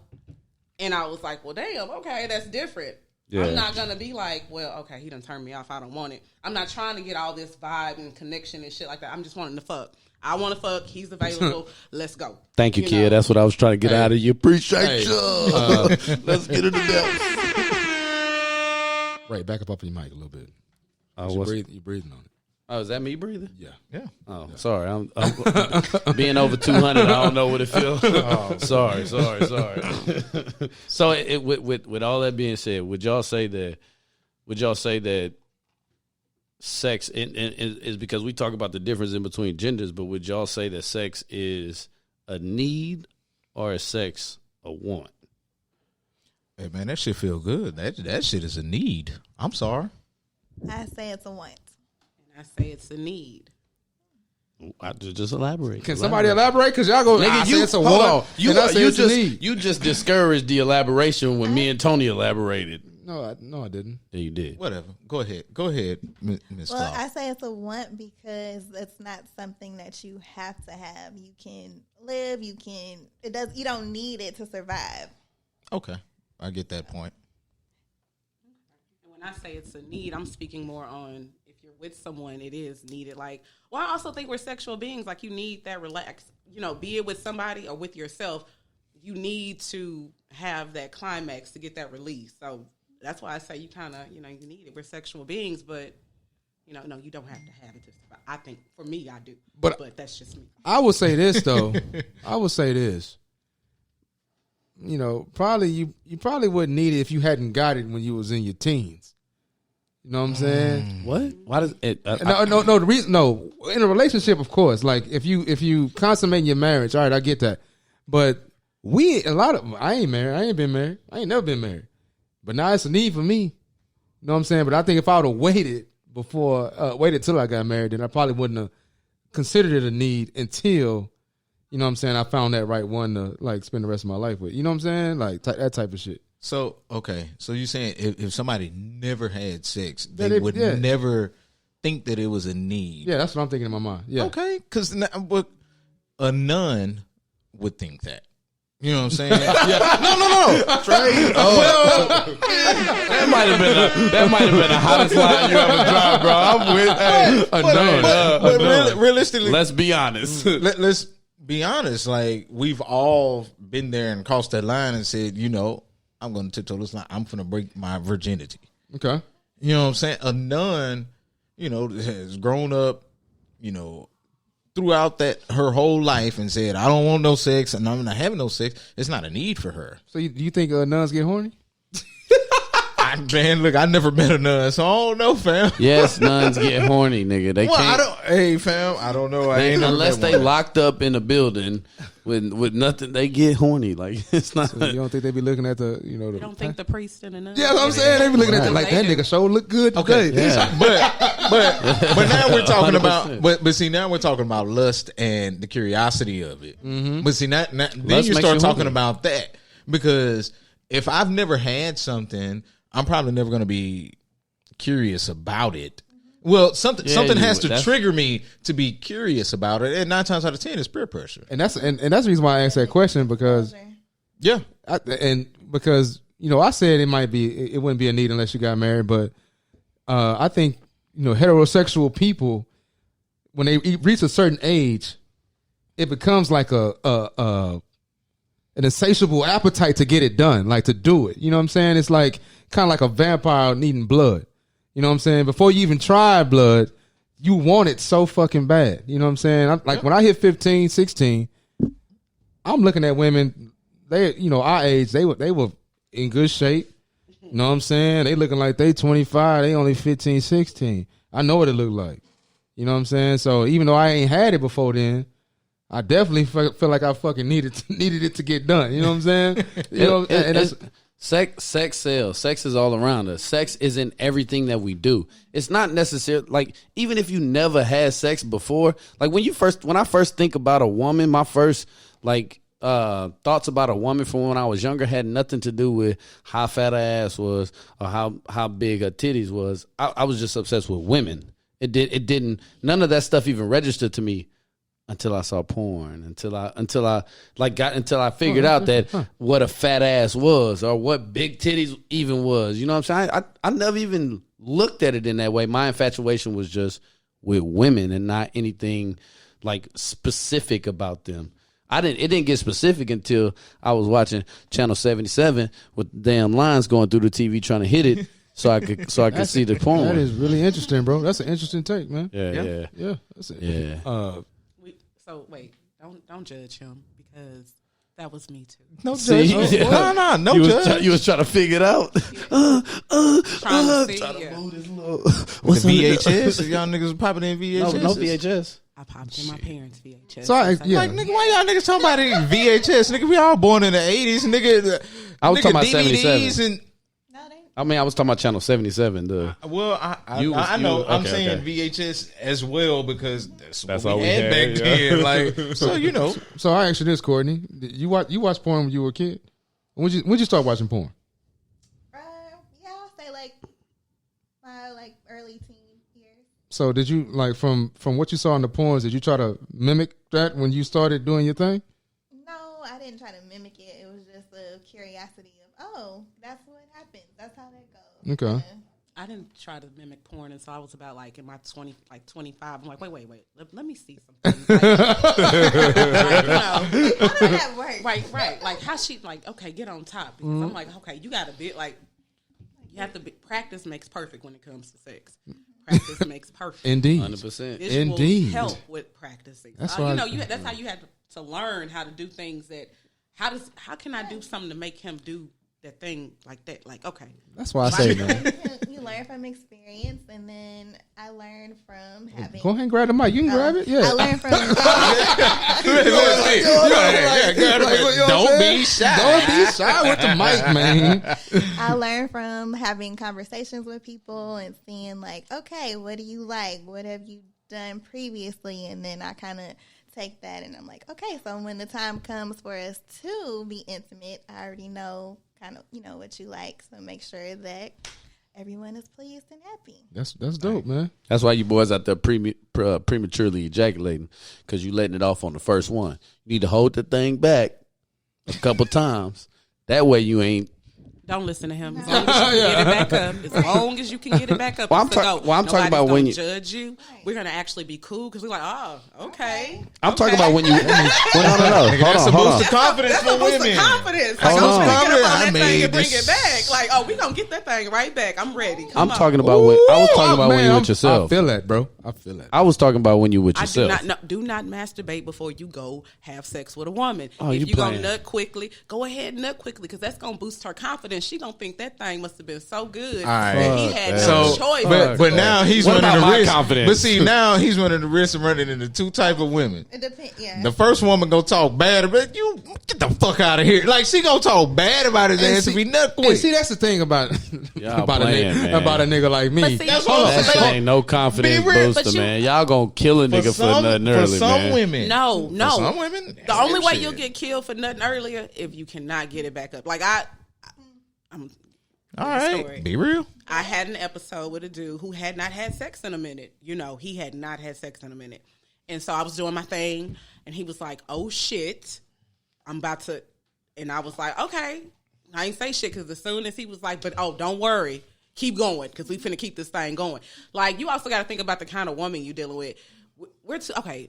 and I was like, well, damn, okay, that's different. Yeah. I'm not gonna be like, well, okay, he done turned me off, I don't want it. I'm not trying to get all this vibe and connection and shit like that. I'm just wanting to fuck. I want to fuck. He's available. Let's go. Thank you, kid. That's what I was trying to get out of you. Appreciate you. Let's get into that. Right, back up your mic a little bit. You're breathing on it. Oh, is that me breathing? Yeah. Oh, yeah. Sorry. I'm being over 200. I don't know what it feels. Sorry. So, with all that being said, would y'all say that would y'all say that sex is because we talk about the difference in between genders, but would y'all say that sex is a need or is sex a want? Hey man, that shit feel good. That shit is a need. I'm sorry. I say it's a want. And I say it's a need. I just elaborate. Can somebody elaborate? Because y'all go, I say it's a hold want. on. You and I say it's a need. you just discouraged the elaboration when me and Tony elaborated. No, I didn't. Yeah, you did. Whatever. Go ahead, Miss Well, Claw. I say it's a want because it's not something that you have to have. You can live. You don't need it to survive. Okay, I get that point. And when I say it's a need, I'm speaking more on if you're with someone, it is needed. Like, well, I also think we're sexual beings. Like, you need that relax. Be it with somebody or with yourself. You need to have that climax to get that release. So that's why I say you kind of, you need it. We're sexual beings, but no, you don't have to have it to survive. I think for me, I do, but that's just me. I would say this though. Probably you probably wouldn't need it if you hadn't got it when you was in your teens. You know what I'm saying? What? Why does it? No. The reason, in a relationship, of course. Like if you consummate your marriage, all right, I get that. But I ain't married. I ain't been married. I ain't never been married. But now it's a need for me. You know what I'm saying? But I think if I would have waited till I got married, then I probably wouldn't have considered it a need until, I found that right one to like spend the rest of my life with. You know what I'm saying? Like that type of shit. So okay, so you saying if somebody never had sex, they would never think that it was a need? Yeah, that's what I'm thinking in my mind. Yeah. Okay, because a nun would think that. You know what I'm saying? Yeah. No. Trey. That might have been the hottest line you ever dropped, bro. I'm with but realistically, let's be honest. Let's be honest. Like we've all been there and crossed that line and said, I'm going to tiptoe this line. I'm going to break my virginity. Okay. You know what I'm saying? A nun, has grown up, throughout her whole life and said, I don't want no sex and I'm not having no sex. It's not a need for her. So do you think nuns get horny? Man, look, I never met a nun, so I don't know, fam. Yes, nuns get horny, nigga. They can't. Hey, fam, I don't know. Unless they locked up in a building with nothing, they get horny. Like it's not. So you don't think they be looking at the, You don't think the priest and the nun? Yeah, that's what I'm saying. They be looking at that like that nigga show look good today. Okay, yeah. but now we're talking 100%. About but see now we're talking about lust and the curiosity of it. Mm-hmm. But see now then you start talking about that because if I've never had something, I'm probably never going to be curious about it. Well, something has to trigger me to be curious about it, and 9 times out of 10 it's peer pressure. And that's the reason why I asked that question because because I said it wouldn't be a need unless you got married, but I think heterosexual people when they reach a certain age, it becomes like an insatiable appetite to get it done, like to do it. You know what I'm saying? It's like kind of like a vampire needing blood. You know what I'm saying? Before you even try blood, you want it so fucking bad. You know what I'm saying? When I hit 15, 16, I'm looking at women, our age, they were in good shape. You know what I'm saying? They looking like they 25, they only 15, 16. I know what it looked like. You know what I'm saying? So even though I ain't had it before then, I definitely feel like I fucking needed it to get done. You know what I'm saying? Sex sells. Sex is all around us. Sex is in everything that we do. It's not necessary. Like even if you never had sex before, like when I first think about a woman, my first thoughts about a woman from when I was younger had nothing to do with how fat her ass was or how big her titties was. I was just obsessed with women. It didn't. None of that stuff even registered to me until I saw porn, until I figured out that what a fat ass was or what big titties even was. You know what I'm saying? I never even looked at it in that way. My infatuation was just with women and not anything like specific about them. It didn't get specific until I was watching Channel 77 with damn lines going through the TV trying to hit it so I could see the porn. That is really interesting, bro. That's an interesting take, man. Yeah. That's it. Yeah. So wait, don't judge him because That was me too. No See, judgment. No you judge. you was trying to figure it out. Trying to see. Yeah. Move this little. What's the VHS? If y'all niggas was popping in VHS. No VHS. I popped in my parents' VHS. So yeah. Like, nigga, why y'all niggas talking about it in VHS? Nigga, we all born in the 80s. Nigga, I was talking about DVDs 77. and No, they I mean, I was talking about channel 77. well, I know. I'm saying VHS as well because that's what we had back then. Like, so you know. So I asked you this, Courtney. You watch porn when you were a kid? When'd you start watching porn? yeah, I'll say like my early teen years. So did you from what you saw in the porns? Did you try to mimic that when you started doing your thing? No, I didn't try to mimic it. It was just a curiosity of, oh, that's what happens. That's how that goes. Okay. Yeah. I didn't try to mimic porn until I was about in my 25. I'm like, wait. Let me see something. How does that work? Right. Like how she okay, get on top. Because I'm like, okay, you gotta be you have to be. Practice makes perfect when it comes to sex. Practice makes perfect. Indeed. 100%. This Indeed. will help with practicing. That's You why know, that's how you had to learn how to do things that. How can I do something to make him do that thing like that? Like, okay. That's why I say, man. You learn from experience, and then I learned from having. Go ahead and grab the mic. You can grab it. Yeah. I learned from. Don't be shy. Don't be shy with the mic, man. I learned from having conversations with people and seeing okay, what do you like? What have you done previously? And then I kind of take that and I'm like, okay, so when the time comes for us to be intimate, I already know kind of, what you like. So make sure that everyone is pleased and happy. That's dope, man. That's why you boys out there prematurely ejaculating, because you letting it off on the first one. You need to hold the thing back a couple times. That way you ain't. Don't listen to him. As long as you can get it back up. As long as you can get it back up. Well, it's to go. I'm talking about when you judge you. We're gonna actually be cool because we're like, oh, okay. I'm talking about when you. Well, no. That's a Hold boost on. of confidence That's for a boost of women. confidence. Hold Like, on. I'm trying to get up on that I thing mean, and bring this- it back. Like, oh, we gonna get that thing right back. I'm ready. Come I'm on. talking about when I was talking about when you with yourself. I feel that, bro. I feel that. I was talking about when you with I yourself. do not masturbate before you go have sex with a woman. Oh, if you you gonna playing. nut quickly, go ahead and nut quickly because that's gonna boost her confidence. She gonna think that thing must have been so good right. that he had Fuck no So, choice. but now he's What running about the my risk. confidence? But see, now he's running the risk of running into two type of women. It depends. Yeah. The first woman gonna talk bad about you. Get the fuck out of here. Like she gonna talk bad about his ass if he nut And quick. see, that's the thing about Y'all about playing, a man. nigga, about a nigga like me. But see, That's what I'm That saying. shit ain't no confidence Be real, but booster, you- man. Y'all gonna kill a nigga for nothing for early, some man. women. No. For some women. The only way shit. you'll get killed for nothing earlier if you cannot get it back up. Like I'm. All story. right. Be real. I had an episode with a dude who had not had sex in a minute. He had not had sex in a minute. And so I was doing my thing, and he was like, oh, shit, I'm about to. And I was like, okay. I ain't say shit because as soon as he was like, but, oh, don't worry. Keep going because we finna keep this thing going. Like, you also got to think about the kind of woman you're dealing with.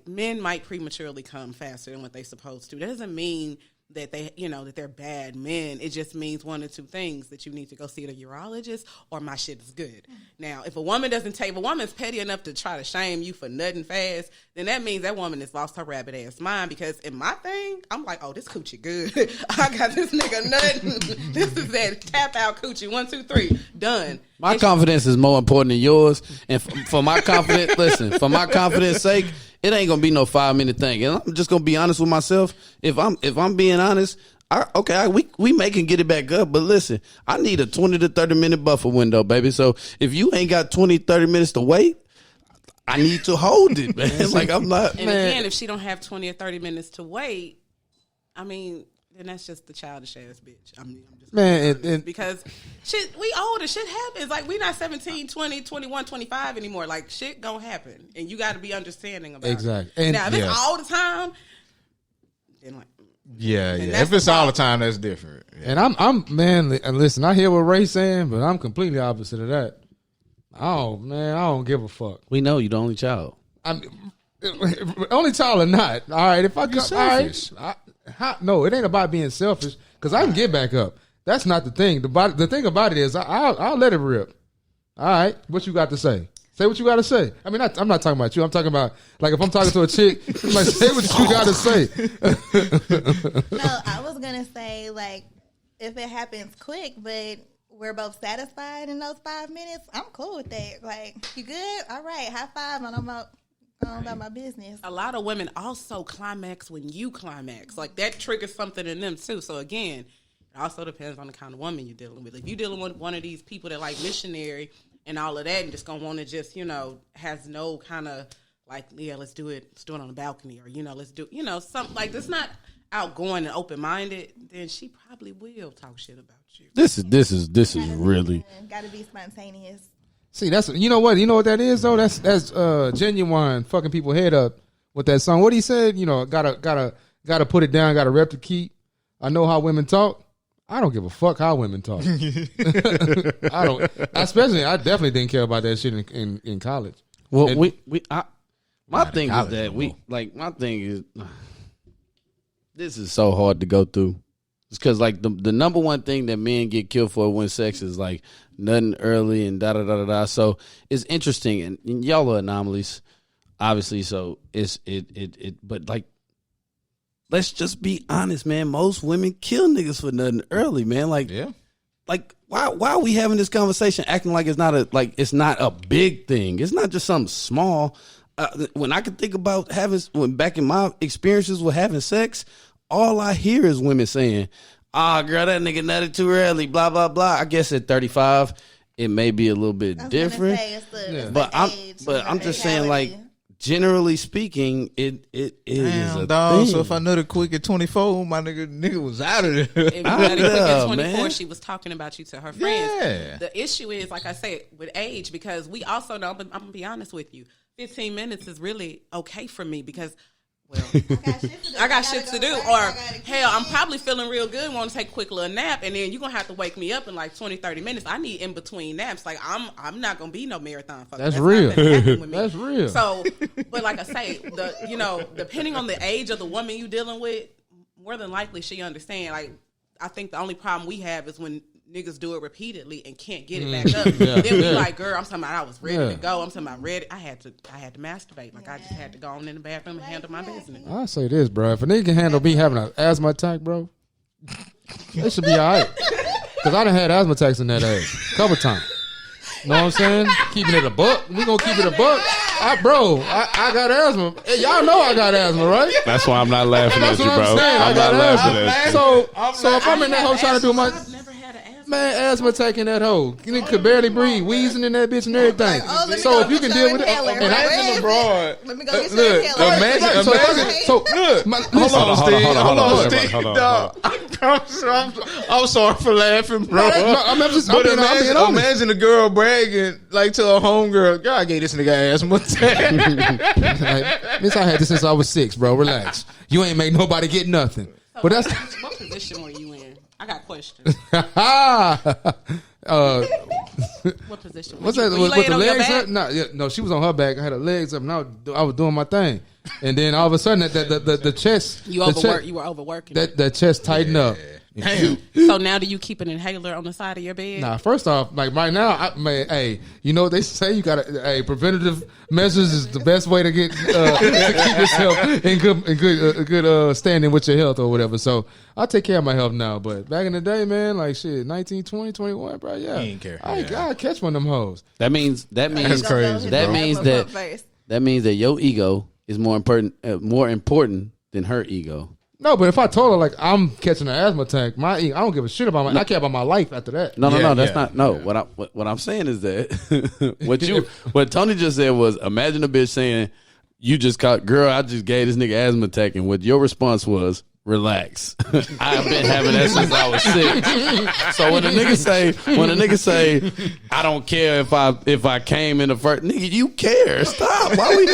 Men might prematurely come faster than what they supposed to. That doesn't mean that that they're bad men. It just means one or two things, that you need to go see a urologist or my shit is good. Now, if a woman's petty enough to try to shame you for nutting fast, then that means that woman has lost her rabbit ass mind, because in my thing, I'm like, oh, this coochie good. I got this nigga nutting. This is that tap out coochie. 1, 2, 3, done. My confidence is more important than yours. And for my confidence, listen, for my confidence sake, it ain't gonna be no 5-minute thing. And I'm just gonna be honest with myself. If I'm being honest, we may can get it back up, but listen, I need a 20 to 30 minute buffer window, baby. So if you ain't got 20, 30 minutes to wait, I need to hold it, man. Like I'm not. And again, if she don't have 20 or 30 minutes to wait, I mean, then that's just the childish ass bitch. I'm just Man, because shit, we older, shit happens. Like, we not 17, 20, 21, 25 anymore. Like, shit gonna happen, and you got to be understanding about Exactly. it. And- Now, if it's all the time, then like, Yeah, And yeah. that's If it's the all the problem. time, that's different. Yeah. And I'm man, listen, I hear what Ray's saying, but I'm completely opposite of that. Oh man, I don't give a fuck. We know you're the only child. I'm only child or not. All right, if I come, selfish. all right, no, it ain't about being selfish, because I can get back up. That's not the thing. The thing about it is I'll let it rip. All right, what you got to say? Say what you got to say. I mean, I'm not talking about you. I'm talking about, like, if I'm talking to a chick, I'm like, say what you got to say. No, I was going to say, like, if it happens quick, but we're both satisfied in those 5 minutes, I'm cool with that. Like, you good? All right, high five, and I'm out. Going about my business. A lot of women also climax when you climax. Like, that triggers something in them, too. So, again, it also depends on the kind of woman you're dealing with. If you're dealing with one of these people that like missionary and all of that and just going to want to just, has no kind of, like, yeah, let's do it on the balcony or, let's do, something like this, not outgoing and open-minded, then she probably will talk shit about you. This is really. Got to be spontaneous. See, that's you know what that is though. That's Genuine fucking people head up with that song. What he said, gotta put it down, gotta rep the key. I know how women talk. I don't give a fuck how women talk. I don't. I definitely didn't care about that shit in college. Well, my thing is this is so hard to go through. It's because, like, the number one thing that men get killed for when sex is, like, nothing early and da-da-da-da-da. So it's interesting. And y'all are anomalies, obviously. So but, like, let's just be honest, man. Most women kill niggas for nothing early, man. Like, yeah. Like, why are we having this conversation acting like it's not a big thing? It's not just something small. When I can think about when back in my experiences with having sex, all I hear is women saying, girl, that nigga nutted too early, blah, blah, blah. I guess at 35, it may be a little bit different. I'm just saying, like, generally speaking, it is a thing. So if I nutted quick at 24, my nigga was out of there. If you nutted quick at 24, man. She was talking about you to her friends. Yeah. The issue is, like I said, with age, because we also know, but I'm going to be honest with you, 15 minutes is really okay for me because, well, I got shit to do. Or, hell, I'm probably feeling real good, want to take a quick little nap, and then you're going to have to wake me up in like 20, 30 minutes. I need in between naps. Like, I'm not going to be no marathon fucker. That's real. That's real. So, but like I say, depending on the age of the woman you dealing with, more than likely she understand. Like, I think the only problem we have is when niggas do it repeatedly and can't get it back up. Then we like, girl, I'm talking about I was ready to go. I'm talking about ready. I had to masturbate. Like, I just had to go on in the bathroom and handle my business. I say this, bro. If a nigga can handle me having an asthma attack, bro, it should be all right. Because I done had asthma attacks in that ass a couple times. Know what I'm saying? Keeping it a buck. We gonna keep it a buck. I got asthma. Hey, y'all know I got asthma, right? That's why I'm not laughing at you, bro. I'm not laughing at you. So if I'm in that hole trying to do my... I've never had an asthma. Man, asthma attack in that hole. You nigga could barely breathe, wheezing in that bitch and everything. So if you can deal with it, Imagine abroad. Let me go get your inhaler. Imagine. Hold on, Steve. Dog. I'm sorry for laughing, bro. I'm being honest. Imagine a girl bragging like to a homegirl. Girl, I gave this nigga asthma attack. Bitch, I had this since I was 6, bro. Relax. You ain't make nobody get nothing. So But that's what position were you in? I got questions. What position? What's that? Were you With laying the on your legs back? up? No, she was on her back. I had her legs up, and I was doing my thing. And then all of a sudden, the chest, You were overworking. that chest tightened up. Damn. So now do you keep an inhaler on the side of your bed? Nah, first off, like right now, hey, you know what they say? You gotta, preventative measures is the best way to get to keep yourself in good standing with your health or whatever. So I take care of my health now. But back in the day, man, like shit, 19, 20, 21, bro, yeah, He ain't care. I catch one of them hoes. That means That's crazy. That means that your ego is more important than her ego. No, but if I told her like I'm catching an asthma attack, I don't give a shit about I care about my life after that. No, that's not. No, what I'm saying is that what Tony just said was, imagine a bitch saying, "You just caught, girl, I just gave this nigga asthma attack," and what your response was, "Relax, I've been having that since I was 6." So when a nigga say, "I don't care if I came in the first," nigga, you care. Stop. Why we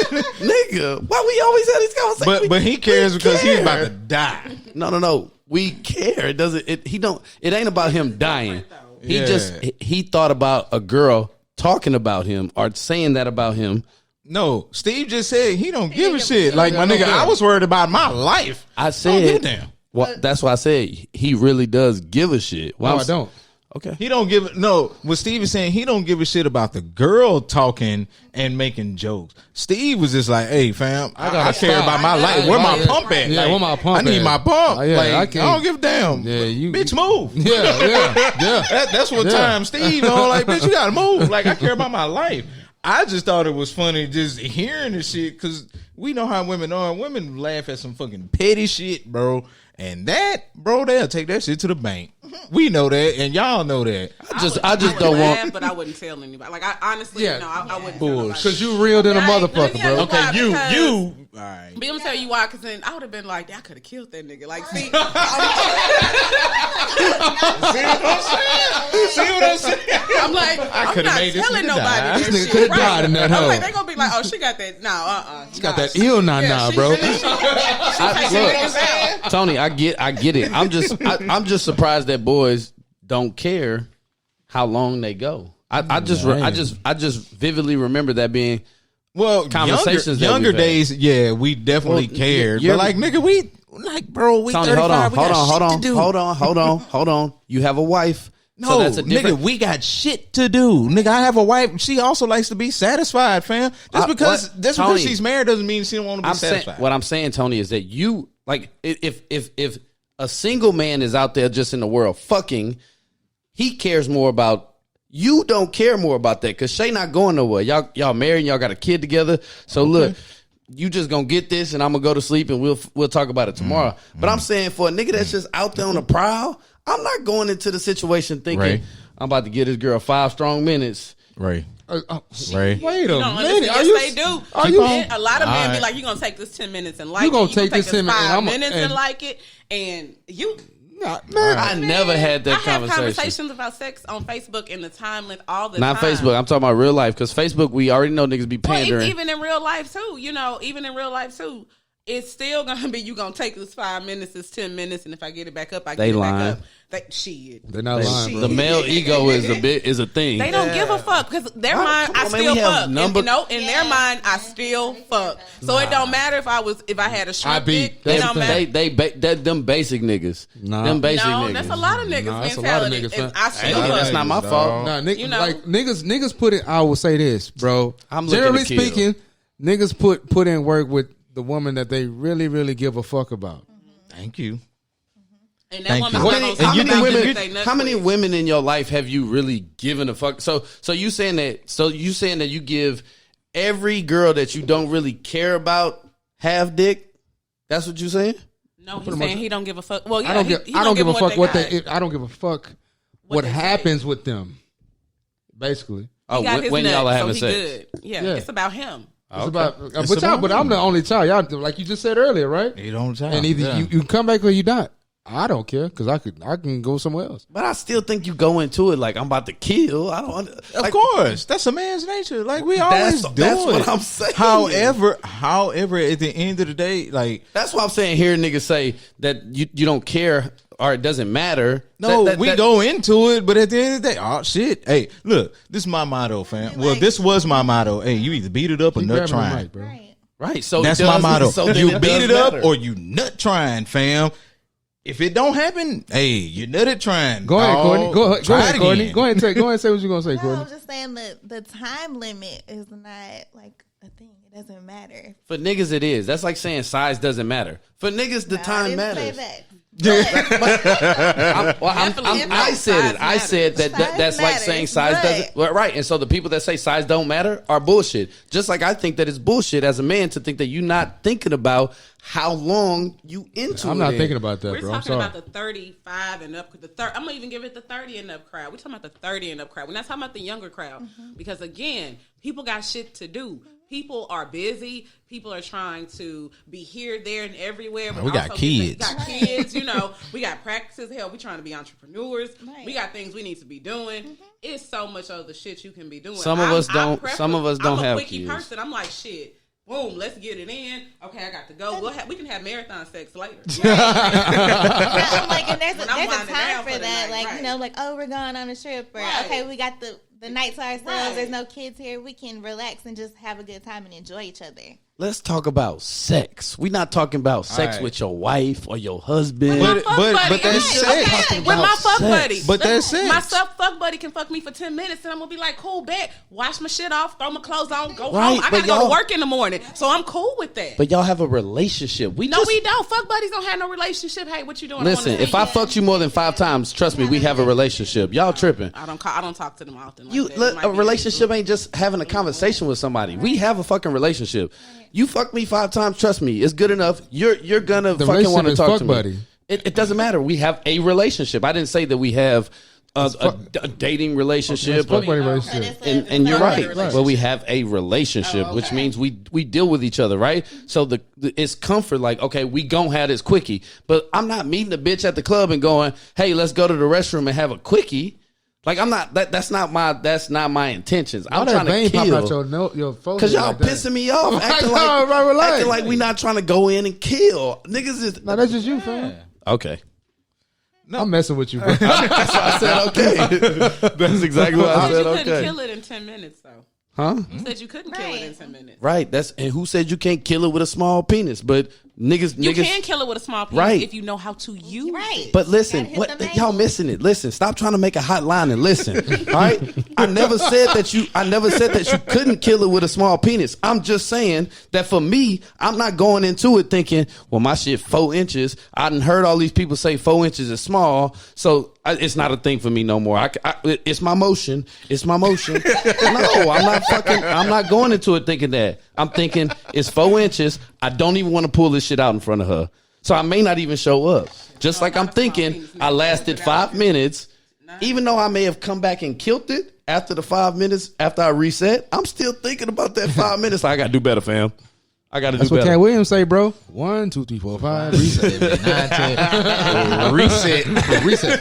always have these conversations? But he cares because he's about to die. No. We care. It ain't about him dying. He thought about a girl talking about him or saying that about him. No, Steve just said he don't give a shit. Like, my nigga, I was worried about my life. I said, damn. Well, that's why I said he really does give a shit. I don't. Okay. He don't give no. What Steve is saying, he don't give a shit about the girl talking and making jokes. Steve was just like, "Hey, fam, I care about my life. Where my pump at? Yeah, like, where my pump I need at? my pump. Yeah, like, I can't- don't give a damn. Yeah, you bitch, move. Yeah. That's what time Steve on. Like, bitch, you gotta move. Like, I care about my life. I just thought it was funny just hearing the shit because we know how women are. Women laugh at some fucking petty shit, bro. And that, bro, they'll take that shit to the bank. We know that, and y'all know that. I just would don't laugh, want. but I wouldn't tell anybody. Like I honestly, Yeah. no, I wouldn't. Bullshit. Because you real than a Right. motherfucker, Let me tell bro. you why, Okay, because- you. All right. But I'm gonna tell you why, because then I would have been like, I could have killed that nigga. Like, see, See what I'm saying? I'm like, I'm coulda not made this telling nigga nobody die. this This nigga shit, coulda right? died in that I'm hole. like, they gonna be like, oh, she got that. No, She got that ill nah, bro. Look, Tony, I get it. I'm just surprised that boys don't care how long they go. I just vividly remember that being Well, conversations that younger we've had. days, yeah, we definitely Well, cared. you're- But like, nigga, we like, bro, we Tony, 35. hold we got on. You have a wife. No, so that's a different. nigga, we got shit to do. Nigga, I have a wife. She also likes to be satisfied, fam. Because Tony, she's married doesn't mean she don't want to be saying, satisfied. what I'm saying, Tony, is that you like if a single man is out there just in the world fucking, he cares more about. You don't care more about that because Shay not going nowhere. Y'all married, and y'all got a kid together. So look, you just gonna get this, and I'm gonna go to sleep, and we'll talk about it tomorrow. But I'm saying for a nigga that's just out there on the prowl, I'm not going into the situation thinking Right. I'm about to get this girl 5 strong minutes. Right. Right. Right. Wait You a don't minute. understand. Are Yes, you? they do. Are you? And a lot of men be Alright. like, "You gonna take this 10 minutes and like You it? gonna You take this 10 minutes, 5 and minutes and- and like it?" And you. I never had that I have conversation. conversations about sex on Facebook and the time length all the Not time. Facebook. I'm talking about real life because Facebook, we already know niggas be Well, pandering. even in real life too, even in real life too, it's still gonna be you gonna take this 5 minutes, this 10 minutes, and if I get it back up, I They get it lying. back up. Shit. They're not lying, bro. The male ego is a thing. They don't give a fuck because their mind, come I on, man, still we have fuck. number- In their mind, I still fuck. So it don't matter if I had a shrimp beat. dick. It don't matter. Them basic niggas. Nah. Them basic No, niggas. that's a lot of niggas Nah, that's a lot of mentality. niggas, fam. I still Hey, fuck. that's not my fault. Nah, know. niggas put it. I will say this, bro. I'm looking Generally to kill. speaking, niggas put in work with the woman that they really, really give a fuck about. Thank you. And that Thank woman's you. not And gonna you talk think about women- it, they nuts How many with. women in your life have you really given a fuck? So you saying that you give every girl that you don't really care about half dick? That's what you saying? No, he's saying he don't give a fuck. Well, yeah, I don't he give a them fuck what got. they. I don't give a fuck what they happens with them. Basically, Oh, He got his when nuts, y'all are so having he sex? good. Yeah, Yeah. it's about him. it's about. It's But about I'm the only child. Y'all, like you just said earlier, right? You don't tell. And either Yeah. you come back or you not. I don't care because I can go somewhere else. But I still think you go into it like I'm about to kill. I don't. Of course, that's a man's nature. Like we always do that's it. what I'm saying. However, at the end of the day, like That's why I'm saying here niggas say that you don't care or it doesn't matter. no, That- we go into it, but at the end of the day, oh shit. Hey, look, this is my motto, fam. Well, this was my motto. Hey, you either beat it up or Keep nut grabbing the trying. mic, bro. Right. Right. So That's it my does- motto. so then You beat does it up matter. or you nut trying, fam. If it don't happen, hey, you nutted trying. Go ahead, dawg. Courtney. Go ahead, Try Courtney. again. Go ahead and say what you're gonna say, No, Courtney. I'm just saying the time limit is not like a thing. It doesn't matter. For niggas, it is. That's like saying size doesn't matter. For niggas, the No, I time didn't matters. say that. I said it. I said that that's like matters, saying size but- doesn't. Well, right. And so the people that say size don't matter are bullshit. Just like I think that it's bullshit as a man to think that you're not thinking about how long you into it. I'm not in. thinking about that, We're bro. I'm talking sorry. about the 35 and up. I'm gonna even give it the 30 and up crowd. We're talking about the 30 and up crowd. We're not talking about the younger crowd because again, people got shit to do. People are busy. People are trying to be here, there, and everywhere. But We got also kids. Got kids. We got practices. Hell, we trying to be entrepreneurs. Right. We got things we need to be doing. It's so much other shit you can be doing. Some of us don't- prefer- some of us don't I'm a have quickie kids. person. I'm like shit. Boom, let's get it in. Okay, I got to go. We can have marathon sex later. I'm like, and there's When a I'm time winding down for for the that. night, Like, right. you know, like, oh, we're going on a trip, or Right. okay, we got the night to ourselves. Right. There's no kids here. We can relax and just have a good time and enjoy each other. let's talk about sex. We're not talking about sex right. with your wife or your husband. But that's sex. With my fuck buddy. But that's sex. My fuck buddy can fuck me for 10 minutes and I'm gonna be like, cool, bet. Wash my shit off, throw my clothes on, go Right, home. I but gotta go to y'all- work in the morning. So I'm cool with that. But y'all have a relationship. We No, we don't. Fuck buddies don't have no relationship. Hey, what you doing? Listen, if I fucked you more than 5 times, trust me, we have a relationship. Y'all tripping. I don't talk to them often. Like You that. It look, might a be relationship ain't just having a conversation with somebody. We have a fucking relationship. You fuck me 5 times, trust me, it's good enough. You're gonna The fucking want to relationship is talk fuck to me. buddy. It doesn't matter. We have a relationship. I didn't say that we have a dating relationship. Fuck buddy Okay, relationship. that's a- And you're that's a right. relationship. Well, we have a relationship, which means we deal with each other, right? So it's comfort. Like, okay, we gon' have this quickie, but I'm not meeting a bitch at the club and going, hey, let's go to the restroom and have a quickie. Like, I'm not. That's not my intentions. I'm Why that trying vein to pop out kill. your forehead Cause y'all like that? pissing me off, acting know, like, right, relax. acting like we not trying to go in and kill niggas. Is No, that's just you, fam. okay. I'm messing with you, bro. That's why I said okay. That's exactly what I You said. couldn't Okay. kill it in 10 minutes, though. Huh? You said you couldn't kill it in 10 minutes. Right. And who said you can't kill it with a small penis? But niggas, You can kill it with a small penis Right. if you know how to use it. But listen, Gotta hit what the vein. y'all missing it? Listen, stop trying to make a hot line and listen. All right, I never said that you couldn't kill it with a small penis. I'm just saying that for me, I'm not going into it thinking, well, my shit 4 inches. I done heard all these people say 4 inches is small, so it's not a thing for me no more. It's my motion. It's my motion. No, I'm not going into it thinking that. I'm thinking it's 4 inches. I don't even want to pull this shit out in front of her. So I may not even show up. Just like I'm thinking I lasted 5 minutes, even though I may have come back and killed it after the 5 minutes after I reset, I'm still thinking about that 5 minutes. Like, I got to do better, fam. I got to do That's what better. Cat Williams say, bro. 1, 2, 3, 4, 5. Reset. 9, 10. Reset. Reset.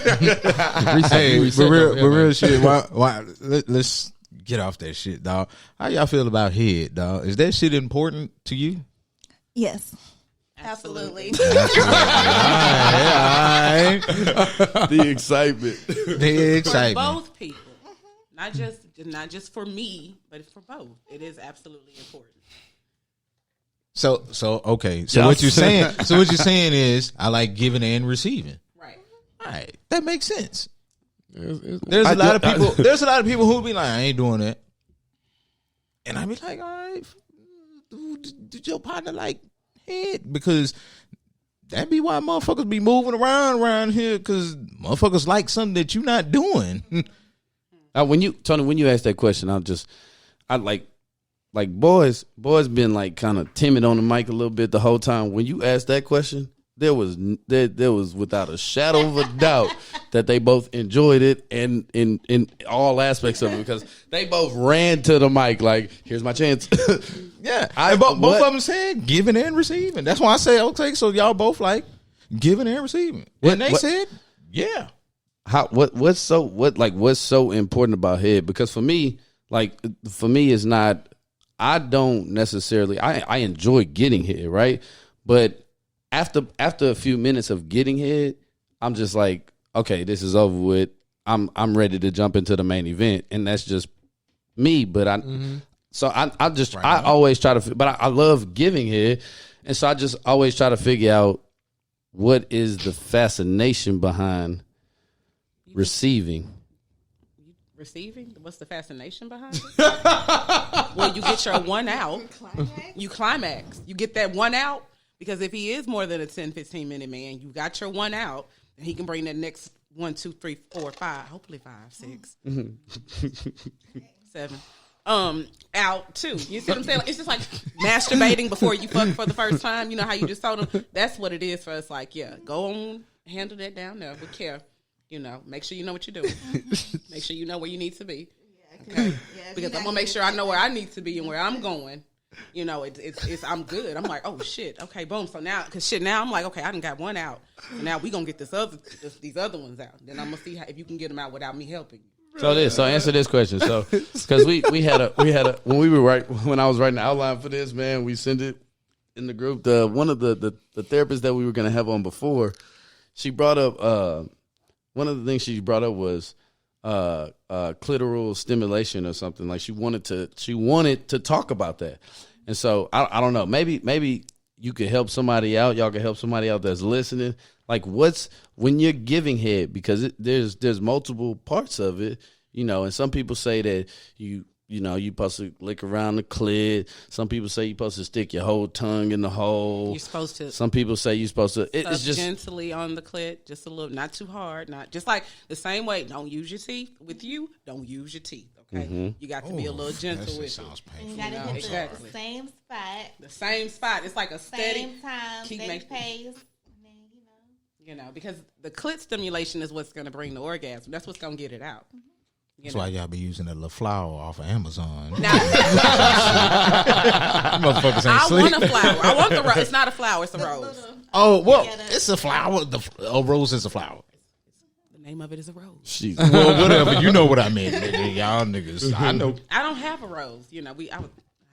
Hey, Reset. but real, Yeah, but man. real shit. Let's get off that shit, dog. How y'all feel about head, dog? Is that shit important to you? Yes. Absolutely. The excitement. The For excitement. both people. Not just for me, but for both. It is absolutely important. So okay. So Yeah. what you're saying? So what you're saying is, I like giving and receiving. Right. All right, that makes sense. It's- There's a lot of people. There's a lot of people who be like, I ain't doing that, and I be like, all right, did your partner like head? Because that be why motherfuckers be moving around here, because motherfuckers like something that you not doing. When you asked that question, I like boys been like kind of timid on the mic a little bit the whole time. When you asked that question, there was without a shadow of a doubt that they both enjoyed it and in all aspects of it, because they both ran to the mic like, here's my chance. Yeah, both of them said giving and receiving. That's why I say, okay, so y'all both like giving and receiving. And they said, yeah. What's so important about head? Because for me it's not, I don't necessarily, I enjoy getting head, right? But after a few minutes of getting head, I'm just like, okay, this is over with. I'm ready to jump into the main event, and that's just me. But I always try to, but I love giving head, and so I just always try to figure out what is the fascination behind receiving. Receiving? What's the fascination behind it? Well, you get your one out. You climax. You get that one out, because if he is more than a 10, 15-minute man, you got your one out, and he can bring that next 1, 2, 3, 4, 5, hopefully 5, 6, 7. Out too. You see what I'm saying? It's just like masturbating before you fuck for the first time. You know how you just told him? That's what it is for us. Like, yeah, go on, handle that down there with care. You know, make sure you know what you're doing. Make sure you know where you need to be. Okay? Because I'm gonna make sure I know where I need to be and where I'm going. You know, it's I'm good. I'm like, oh shit, okay, boom. So now, now I'm like, okay, I done got one out. So now we gonna get these other ones out. Then I'm gonna see if you can get them out without me helping you. So answer this question. So, because we had a when I was writing the outline for this, man, we sent it in the group. One of the therapists that we were gonna have on before, she brought up one of the things she brought up was clitoral stimulation or something. Like she wanted to talk about that, And so I don't know. Maybe you could help somebody out. Y'all can help somebody out that's listening. Like, what's when you're giving head, because there's multiple parts of it, and some people say that you supposed to lick around the clit. Some people say you're supposed to stick your whole tongue in the hole. You're supposed to. Some people say you're supposed to. It's just gently on the clit, just a little, not too hard, not just like the same way. Don't use your teeth with you. Don't use your teeth. Okay, you got to be a little gentle with it. Sounds painful. You gotta hit Exactly. the same spot, The same spot. It's like a steady, same time, keep steady making- pace. And then, because the clit stimulation is what's going to bring the orgasm. That's what's going to get it out. That's why y'all be using the La Flower off of Amazon. Now, Motherfuckers ain't I sleep. want a flower. I want the rose. It's not a flower. It's a rose. Oh well, Yeah, it's a flower. A rose is a flower. The name of it is a rose. she's Well, whatever. You know what I meant, nigga. Y'all niggas. I know. I don't have a rose. I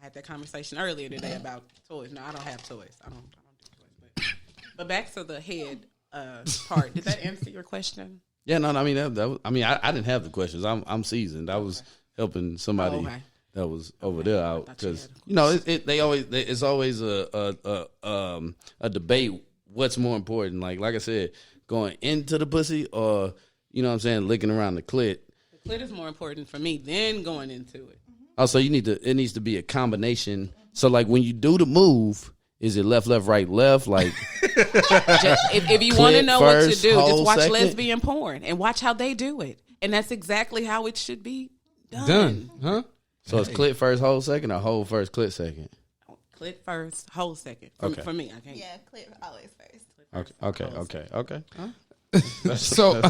had that conversation earlier today about toys. No, I don't have toys. I don't do toys. But back to the head part. Did that answer your question? Yeah, no, I mean, I didn't have the questions. I'm seasoned. I was helping somebody okay. that was over there out thought you because had a it's always a debate. What's more important? Like I said, going into the pussy or what I'm saying, licking around the clit. The clit is more important for me than going into it. Also, it needs to be a combination. So like when you do the move, is it left, right, left? Like If you want to Clit know what to first, do, just whole watch second? lesbian porn and watch how they do it. And that's exactly how it should be Done, huh? so it's clit first, whole second, or whole first, clit second? Clit first, whole second. For me, I can't. yeah, clear always first. Okay. So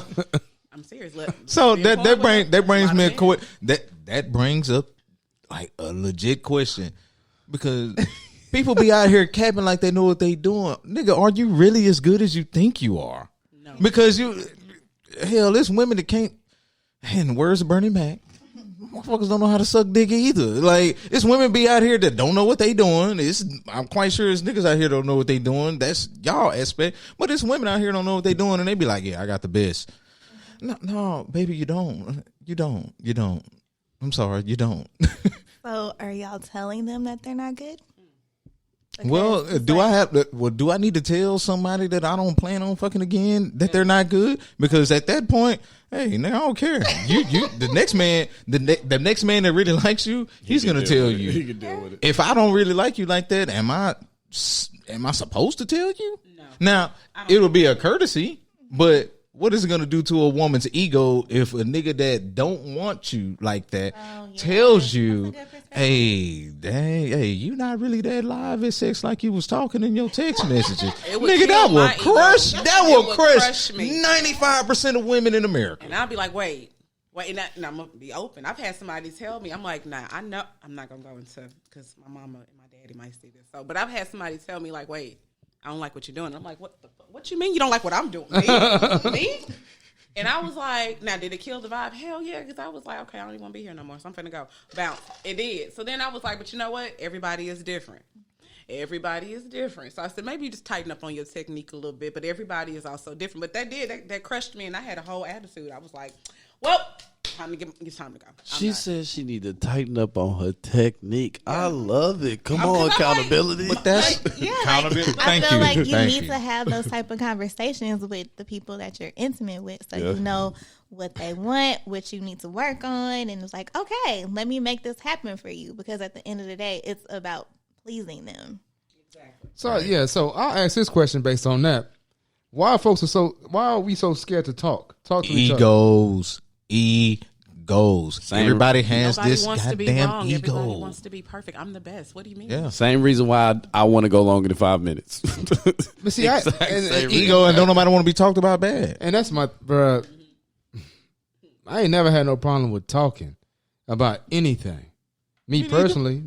I'm serious. So Lesbian that porn brings with me a lot of men. that brings up like a legit question, because people be out here capping like they know what they doing. Nigga, are you really as good as you think you are? No. Because there's women that can't. And where's Bernie Mac? Motherfuckers don't know how to suck dick either. Like, it's women be out here that don't know what they doing. I'm quite sure it's niggas out here don't know what they doing. That's y'all aspect. But it's women out here don't know what they doing, and they be like, yeah, I got the best. No, baby, you don't. You don't. I'm sorry, you don't. So, are y'all telling them that they're not good? Well, do I need to tell somebody that I don't plan on fucking again that they're not good? Because at that point, hey, nigga, I don't care. You the next man, the next man that really likes you, he's gonna tell you. He can deal with it. If I don't really like you like that, am I supposed to tell you? No. Now, it would be a courtesy, but what is it gonna do to a woman's ego if a nigga that don't want you like that tells you, That's a good perspective. hey, you not really that live at sex like you was talking in your text messages. It would Nigga, kill that my will ego. crush. That It will would crush crush me. 95% of women in America. And I'll be like, wait, and I'm gonna be open. I've had somebody tell me, I'm like, nah, I know I'm not gonna go into, because my mama and my daddy might see this. So, but I've had somebody tell me like, wait, I don't like what you're doing. I'm like, what you mean you don't like what I'm doing? Me? And I was like, now, did it kill the vibe? Hell yeah, because I was like, okay, I don't even want to be here no more, so I'm finna go. Bounce. It did. So then I was like, but you know what? Everybody is different. Everybody is different. So I said, maybe you just tighten up on your technique a little bit, but everybody is also different. But that crushed me, and I had a whole attitude. I was like, well, it's time to go. She said she need to tighten up on her technique. I love it. Come on, accountability. But that's accountability. I Thank feel you. like you Thank need you. to have those type of conversations with the people that you're intimate with, so you know what they want, what you need to work on, and it's like, okay, let me make this happen for you, because at the end of the day, it's about pleasing them. So I'll ask this question based on that. Why are we so scared to talk? Talk to each other. Egos. Same. Everybody has Nobody this wants to be goddamn wrong. ego. Everybody wants to be perfect. I'm the best. What do you mean? Yeah. Same reason why I want to go longer than 5 minutes. But see, Same Ego, and don't nobody want to be talked about bad. and that's my bruh. I ain't never had no problem with talking about anything. Me personally,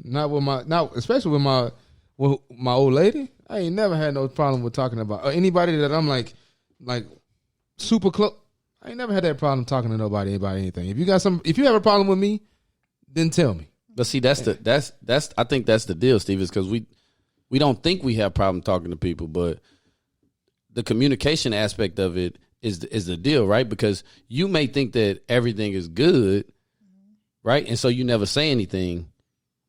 especially with my old lady. I ain't never had no problem with talking about or anybody that I'm like super close. I ain't never had that problem talking to nobody about anything. If you have a problem with me, then tell me. But see, that's I think that's the deal, Steve, is because we don't think we have problem talking to people, but the communication aspect of it is the deal, right? Because you may think that everything is good, right? And so you never say anything,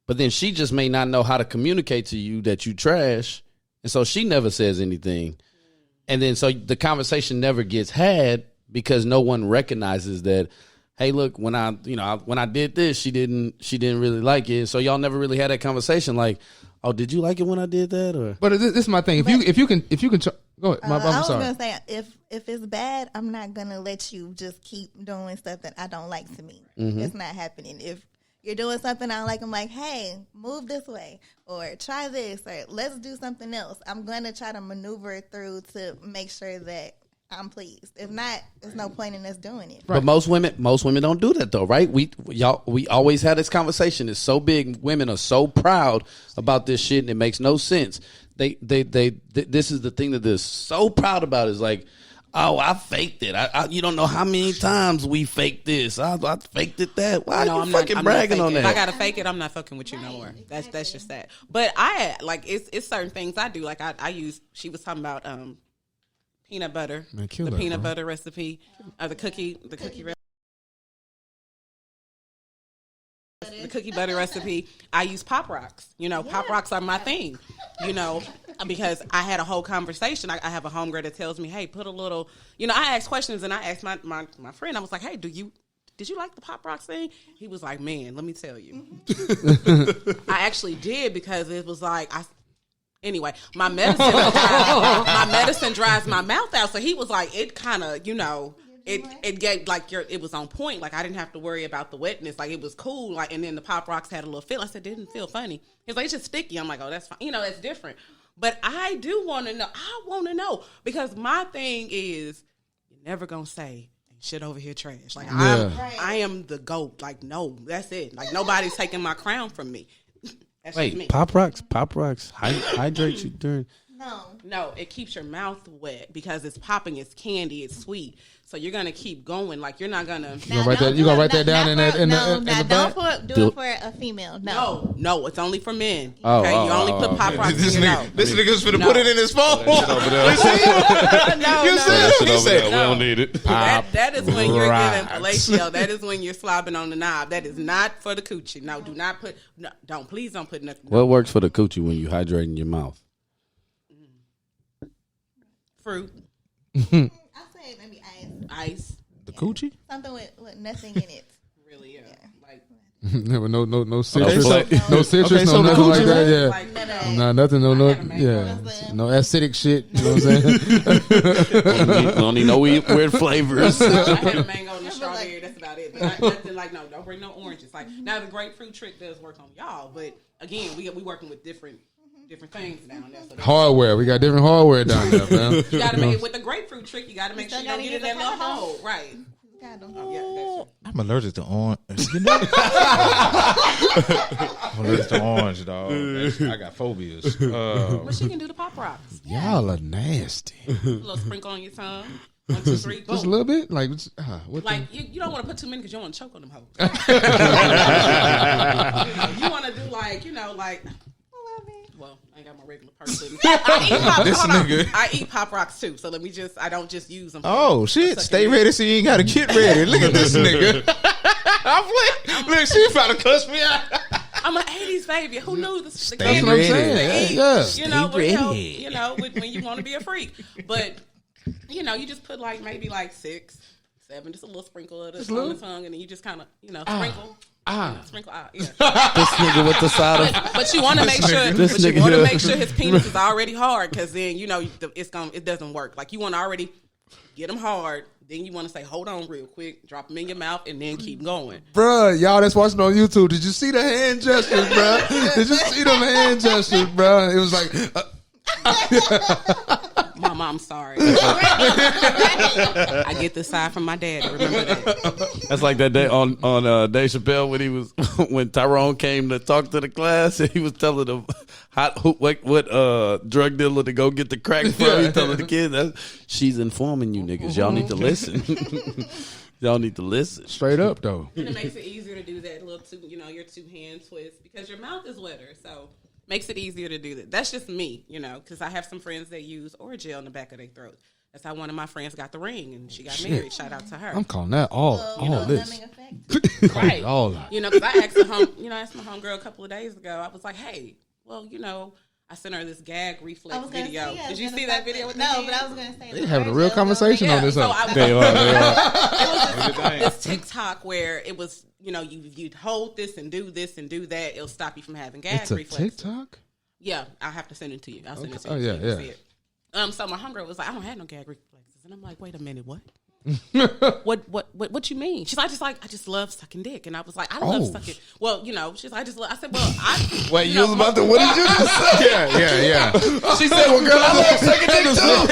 but then she just may not know how to communicate to you that you trash, and so she never says anything. And then so the conversation never gets had because no one recognizes that, hey, look, when I did this, she didn't really like it. So y'all never really had that conversation like, oh, did you like it when I did that? Or But this is my thing. If you can go ahead. I was sorry. gonna say if it's bad, I'm not gonna let you just keep doing stuff that I don't like to me. It's not happening. If you're doing something I don't like, I'm like, hey, move this way or try this or let's do something else. I'm gonna try to maneuver through to make sure that I'm pleased. If not, there's no point in us doing it. But most women don't do that though, right? We always had this conversation. It's so big. Women are so proud about this shit, and it makes no sense. They this is the thing that they're so proud about is like, oh, I faked it. You don't know how many times we faked this. I faked it that. Why are you fucking bragging on that? If I gotta fake it, I'm not fucking with you no more. That's just that. But it's certain things I do. Like I use. She was talking about peanut butter, peanut butter recipe, the cookie butter recipe. I use Pop Rocks. Pop Rocks are my thing. Because I had a whole conversation. I have a homegirl that tells me, hey, put a little. I asked questions and I asked my friend. I was like, hey, did you like the Pop Rocks thing? He was like, man, let me tell you. I actually did because it was like Anyway, my medicine dries my mouth out. So he was like, it kind of, it gave it was on point. Like I didn't have to worry about the wetness. Like it was cool. Like, and then the Pop Rocks had a little feel. I said, didn't feel funny. He was like, it's just sticky. I'm like, oh, that's fine. That's different. But I do want to know. I want to know because my thing is, you're never gonna say shit over here trash. Like I am the GOAT. Like no, that's it. Like nobody's taking my crown from me. Wait, Pop Rocks hydrate you during? No, it keeps your mouth wet because it's popping. It's candy. It's sweet. So you're gonna keep going. Like you're not gonna. You gonna write that down in the back? Don't do it for a female. No, it's only for men. Oh, okay, you only put Pop Rocks in your mouth. This nigga's finna put it in his phone. We don't need it. That is when you're giving fellatio. That is when you're slobbing on the knob. That is not for the coochie. No, do not put. No, please don't put nothing. What works for the coochie when you hydrating your mouth? Fruit. I'll say maybe Ice. The coochie? something with nothing in it. Really, yeah. Like no citrus, no citrus, Okay, no so the nothing like coochie, that. Yeah. like No, nothing, no, no acidic shit. You know what I'm saying? Don't need no weird flavors. I had a mango and a strawberry. That's about it. But nothing like don't bring no oranges. Like now the grapefruit trick does work on y'all, but again, we working with different things down there. So Hardware, we got different hardware down there, man. you gotta make it with the grapefruit trick. You gotta make sure you don't get in that little hole, right? I'm allergic to orange. I'm allergic to orange, dog. I got phobias. But she can do the Pop Rocks. Y'all are nasty. A little sprinkle on your tongue. 1, 2, 3, boom. Just a little bit, like You don't want to put too many because you don't want to choke on them hoes. You want to do like. Well, I ain't got my regular purse with me. I eat Pop Rocks too, so I don't just use them. Oh shit! Stay ready so you ain't gotta get ready. Look at this nigga. I'm look, she about to cuss me out. I'm an 80s baby. Who knew this? Stay ready. That's what I'm saying. When you want to be a freak, but you just put maybe 6, 7, just a little sprinkle of this on the tongue, and then you just kind of sprinkle. Sprinkle out, yeah. This nigga with the side of. But you want to make sure. But you want to make sure his penis is already hard, because then it doesn't work. Like you want to already get him hard. Then you want to say, hold on real quick, drop them in your mouth, and then keep going. Bruh, y'all that's watching on YouTube, did you see the hand gestures, bruh? Did you see them hand gestures, bruh? It was like. Mama, I'm sorry. I get this side from my dad. Remember that. That's like that day on Dave Chappelle when Tyrone came to talk to the class and he was telling them what drug dealer to go get the crack from. He telling the kids she's informing you niggas. Y'all need to listen. Y'all need to listen. Straight up though. And it makes it easier to do that little your 2-hand twist because your mouth is wetter. So makes it easier to do that. That's just me, because I have some friends that use Orajel in the back of their throat. That's how one of my friends got the ring, and she got married. Shout out to her. I'm calling that all this. Right. All that. You know, because I asked my homegirl a couple of days ago. I was like, hey, well, you know, I sent her this gag reflex video. Did you see that video? No, but I was going to say. They having a real conversation on this. So They are. it was this TikTok where it was, you know, you'd hold this and do this and do that. It'll stop you from having gag It's a reflexes. TikTok? Yeah, I'll have to send it to you. I'll send it to Oh, you. yeah, so you can yeah. see it. So my homegirl was like, I don't have no gag reflexes. And I'm like, wait a minute, what? What you mean? She's like, I just love sucking dick. And I was like, I love sucking. Well, you know, she's like, I said, well, I. Wait, you was about to, what did you just say? Yeah. She said, well, girl, I love sucking dick too.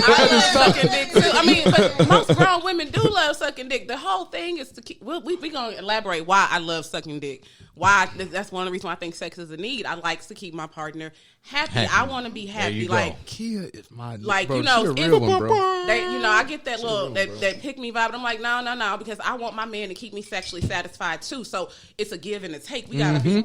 I love sucking dick too. I mean, but most grown women do love sucking dick. The whole thing is to keep. We gonna elaborate why I love sucking dick. Why that's one of the reasons why I think sex is a need. I like to keep my partner happy. I want to be happy. Like Kia is my like bro, you know, she a real one, bro. they, you know, I get that little that pick me vibe. And I'm like, no, because I want my man to keep me sexually satisfied too. So it's a give and a take. We gotta be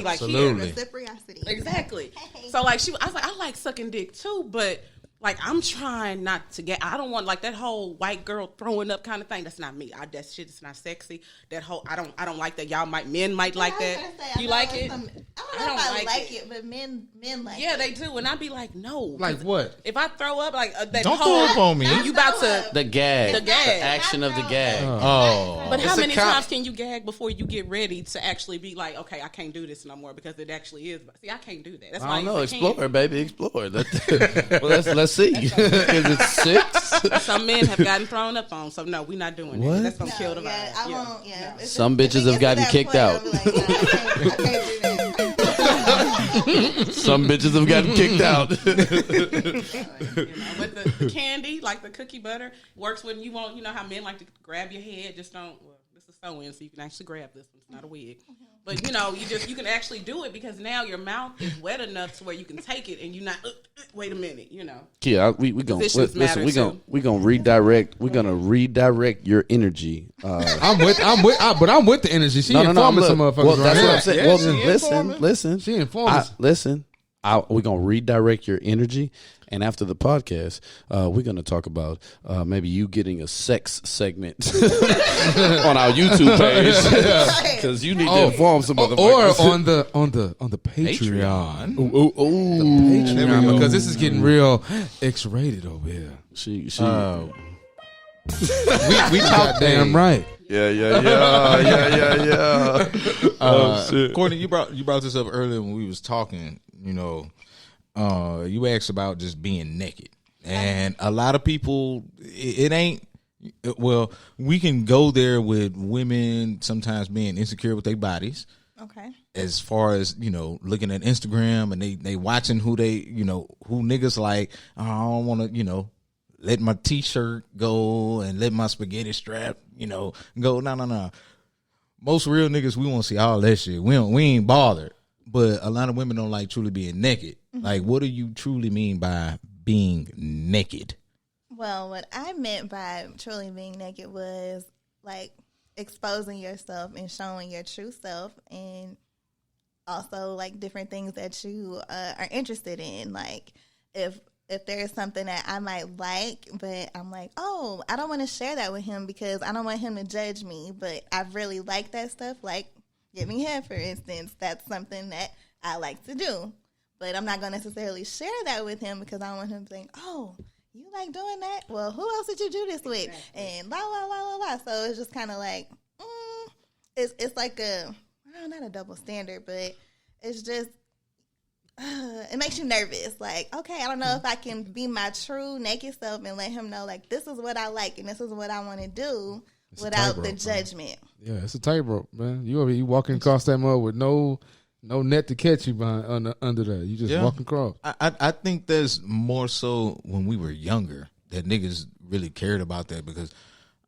like here. Reciprocity. Exactly. So like I was like, I like sucking dick too, but like I'm trying not to get. I don't want like that whole white girl throwing up kind of thing. That's not me. That shit is not sexy. That whole I don't like that. Men might like that. You like it? I don't know if I like it, but men like it. Yeah, they do. And I'd be like, no. Like what? If I throw up, like that Don't whole, throw up on me. You about to The gag. The gag. The action of the gag. Oh. But how It's a many times can you gag before you get ready to actually be like, okay, I can't do this no more because it actually is. See, I can't do that. That's why I don't know. used to Explore, baby. Explore. Let's see. Is it 6? Some men have gotten thrown up on, so no, we're not doing that. That's gonna kill the vibe. Yeah, I won't. Yeah, No. Some bitches have gotten kicked out. I can't do that. Some bitches have gotten kicked out. But the candy, like the cookie butter, works when you want. You know how men like to grab your head. Just don't. Well, this is sew-in, so you can actually grab this one. It's not a wig. But you know, you can actually do it because now your mouth is wet enough to where you can take it and you're not. Wait a minute, you know. Yeah, we gonna Positions matter, listen. too. We gonna redirect. We're gonna redirect your energy. I'm with the energy. She informing some motherfuckers. Well, that's what I'm saying. Yeah, Well, she listen. She informing. Listen. We're gonna redirect your energy, and after the podcast, we're gonna talk about maybe you getting a sex segment on our YouTube page because you need to inform some or motherfuckers. on the Patreon. Ooh. Patreon, because this is getting real X-rated over here. She we talk damn right. Yeah. Shit. Courtney, you brought this up earlier when we was talking. You know, you asked about just being naked, and a lot of people, it ain't. Well, we can go there with women sometimes being insecure with their bodies. Okay. As far as, you know, looking at Instagram and they watching who niggas like. Oh, I don't want to, you know, let my t-shirt go and let my spaghetti strap, you know, go. No. Most real niggas, we want to see all that shit. We ain't bothered. But a lot of women don't like truly being naked. Mm-hmm. Like, what do you truly mean by being naked? Well, what I meant by truly being naked was like exposing yourself and showing your true self, and also like different things that you are interested in. Like if there's something that I might like, but I'm like, oh, I don't want to share that with him because I don't want him to judge me, but I really like that stuff. Like Get Me Head, for instance, that's something that I like to do. But I'm not going to necessarily share that with him because I don't want him to think, oh, you like doing that? Well, who else did you do this with? Exactly. And la, la, la, la, la. So it's just kind of like, it's like not a double standard, but it's just, it makes you nervous. Like, okay, I don't know if I can be my true naked self and let him know, like, this is what I like and this is what I want to do. It's without the judgment. Man. Yeah, it's a tightrope, man. You walking across that mud with no net to catch you behind under that. You just walking across. I think there's more so when we were younger that niggas really cared about that, because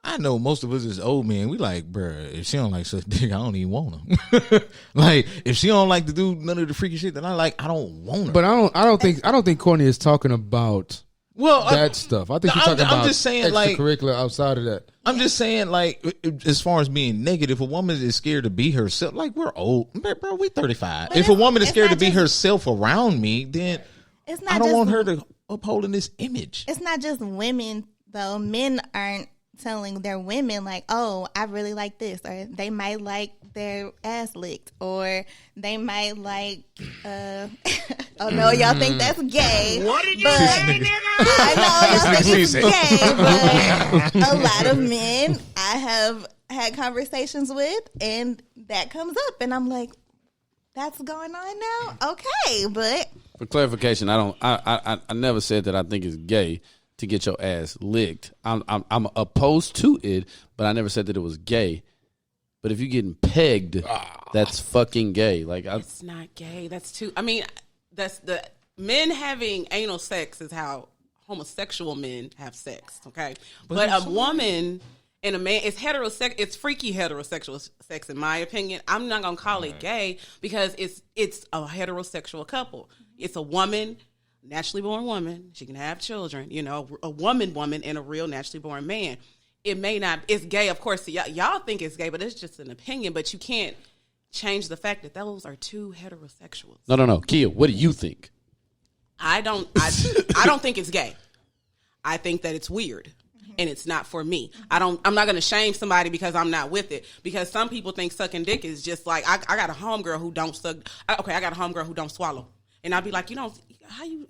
I know most of us as old men, we like, bruh, if she don't like such dick, I don't even want her. Like, if she don't like to do none of the freaky shit that I like, I don't want her. But I don't think Courtney is talking about that stuff. I think she's talking about just saying, extracurricular outside of that. I'm just saying, like, as far as being naked, if a woman is scared to be herself, like, we're old, bro, we 35. If a woman is scared to be herself around me, then It's not I don't just, want her to upholding this image. It's not just women though. Men aren't telling their women like, "Oh, I really like this," or they might like their ass licked, or they might like. Oh no, y'all think that's gay? What did you say, nigga? I know y'all think it's gay, but a lot of men I have had conversations with, and that comes up, and I'm like, "That's going on now." Okay, but For clarification, I never said that I think it's gay to get your ass licked. I'm opposed to it, but I never said that it was gay. But if you're getting pegged, that's fucking gay. Like it's not gay. That's too. I mean, that's the men having anal sex is how homosexual men have sex. Okay, but a woman and a man, it's heterosexual. It's freaky heterosexual sex, in my opinion. I'm not gonna call it gay because it's a heterosexual couple. It's a woman. Naturally born woman, she can have children, you know, a woman and a real naturally born man. It may not, it's gay, of course, y'all think it's gay, but it's just an opinion, but you can't change the fact that those are two heterosexuals. No. Kia, what do you think? I don't think it's gay. I think that it's weird. And it's not for me. I'm not going to shame somebody because I'm not with it. Because some people think sucking dick is just like, I got a homegirl who don't suck. Okay, I got a homegirl who don't swallow. And I'd be like, how you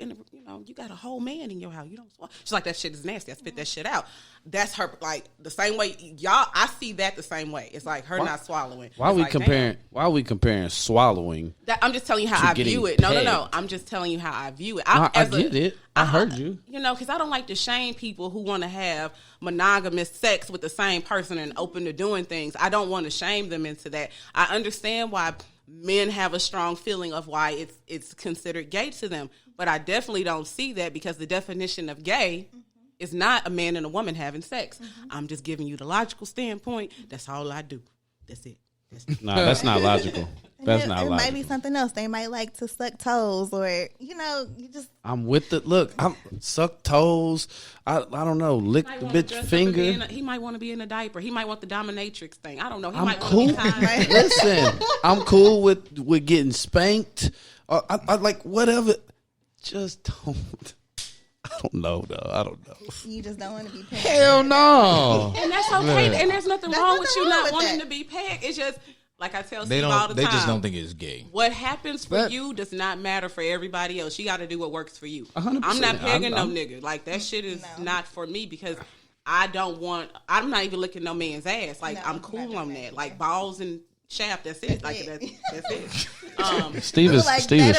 you got a whole man in your house, you don't swallow. She's like, that shit is nasty. I spit that shit out. That's her, like the same way y'all. I see that the same way. It's like her not swallowing. Why are we comparing swallowing? I'm just telling you how I view it. No. I'm just telling you how I view it. I get it. I heard you. Because I don't like to shame people who want to have monogamous sex with the same person and open to doing things. I don't want to shame them into that. I understand why men have a strong feeling of why it's considered gay to them. But I definitely don't see that because the definition of gay is not a man and a woman having sex. I'm just giving you the logical standpoint. That's all I do. That's it. No, that's not logical. That's not logical. It might be something else. They might like to suck toes or, you just. I'm with it. Look, I'm suck toes. I don't know. Lick the bitch finger. He might want to be in a diaper. He might want the dominatrix thing. I don't know. He I'm might cool. Listen, I'm cool with getting spanked. I like whatever. Just don't. I don't know, though. I don't know. You just don't want to be pegged. Hell no. And that's okay. And there's nothing wrong with you not wanting to be pegged. It's just, like I tell Steve all the time. They just don't think it's gay. What happens for you does not matter for everybody else. You got to do what works for you. 100%. I'm not pegging no nigga. Like, that shit is not for me because I'm not even licking no man's ass. Like, I'm cool on that. Like, balls and shaft, that's it. That's it. Steve is struggling.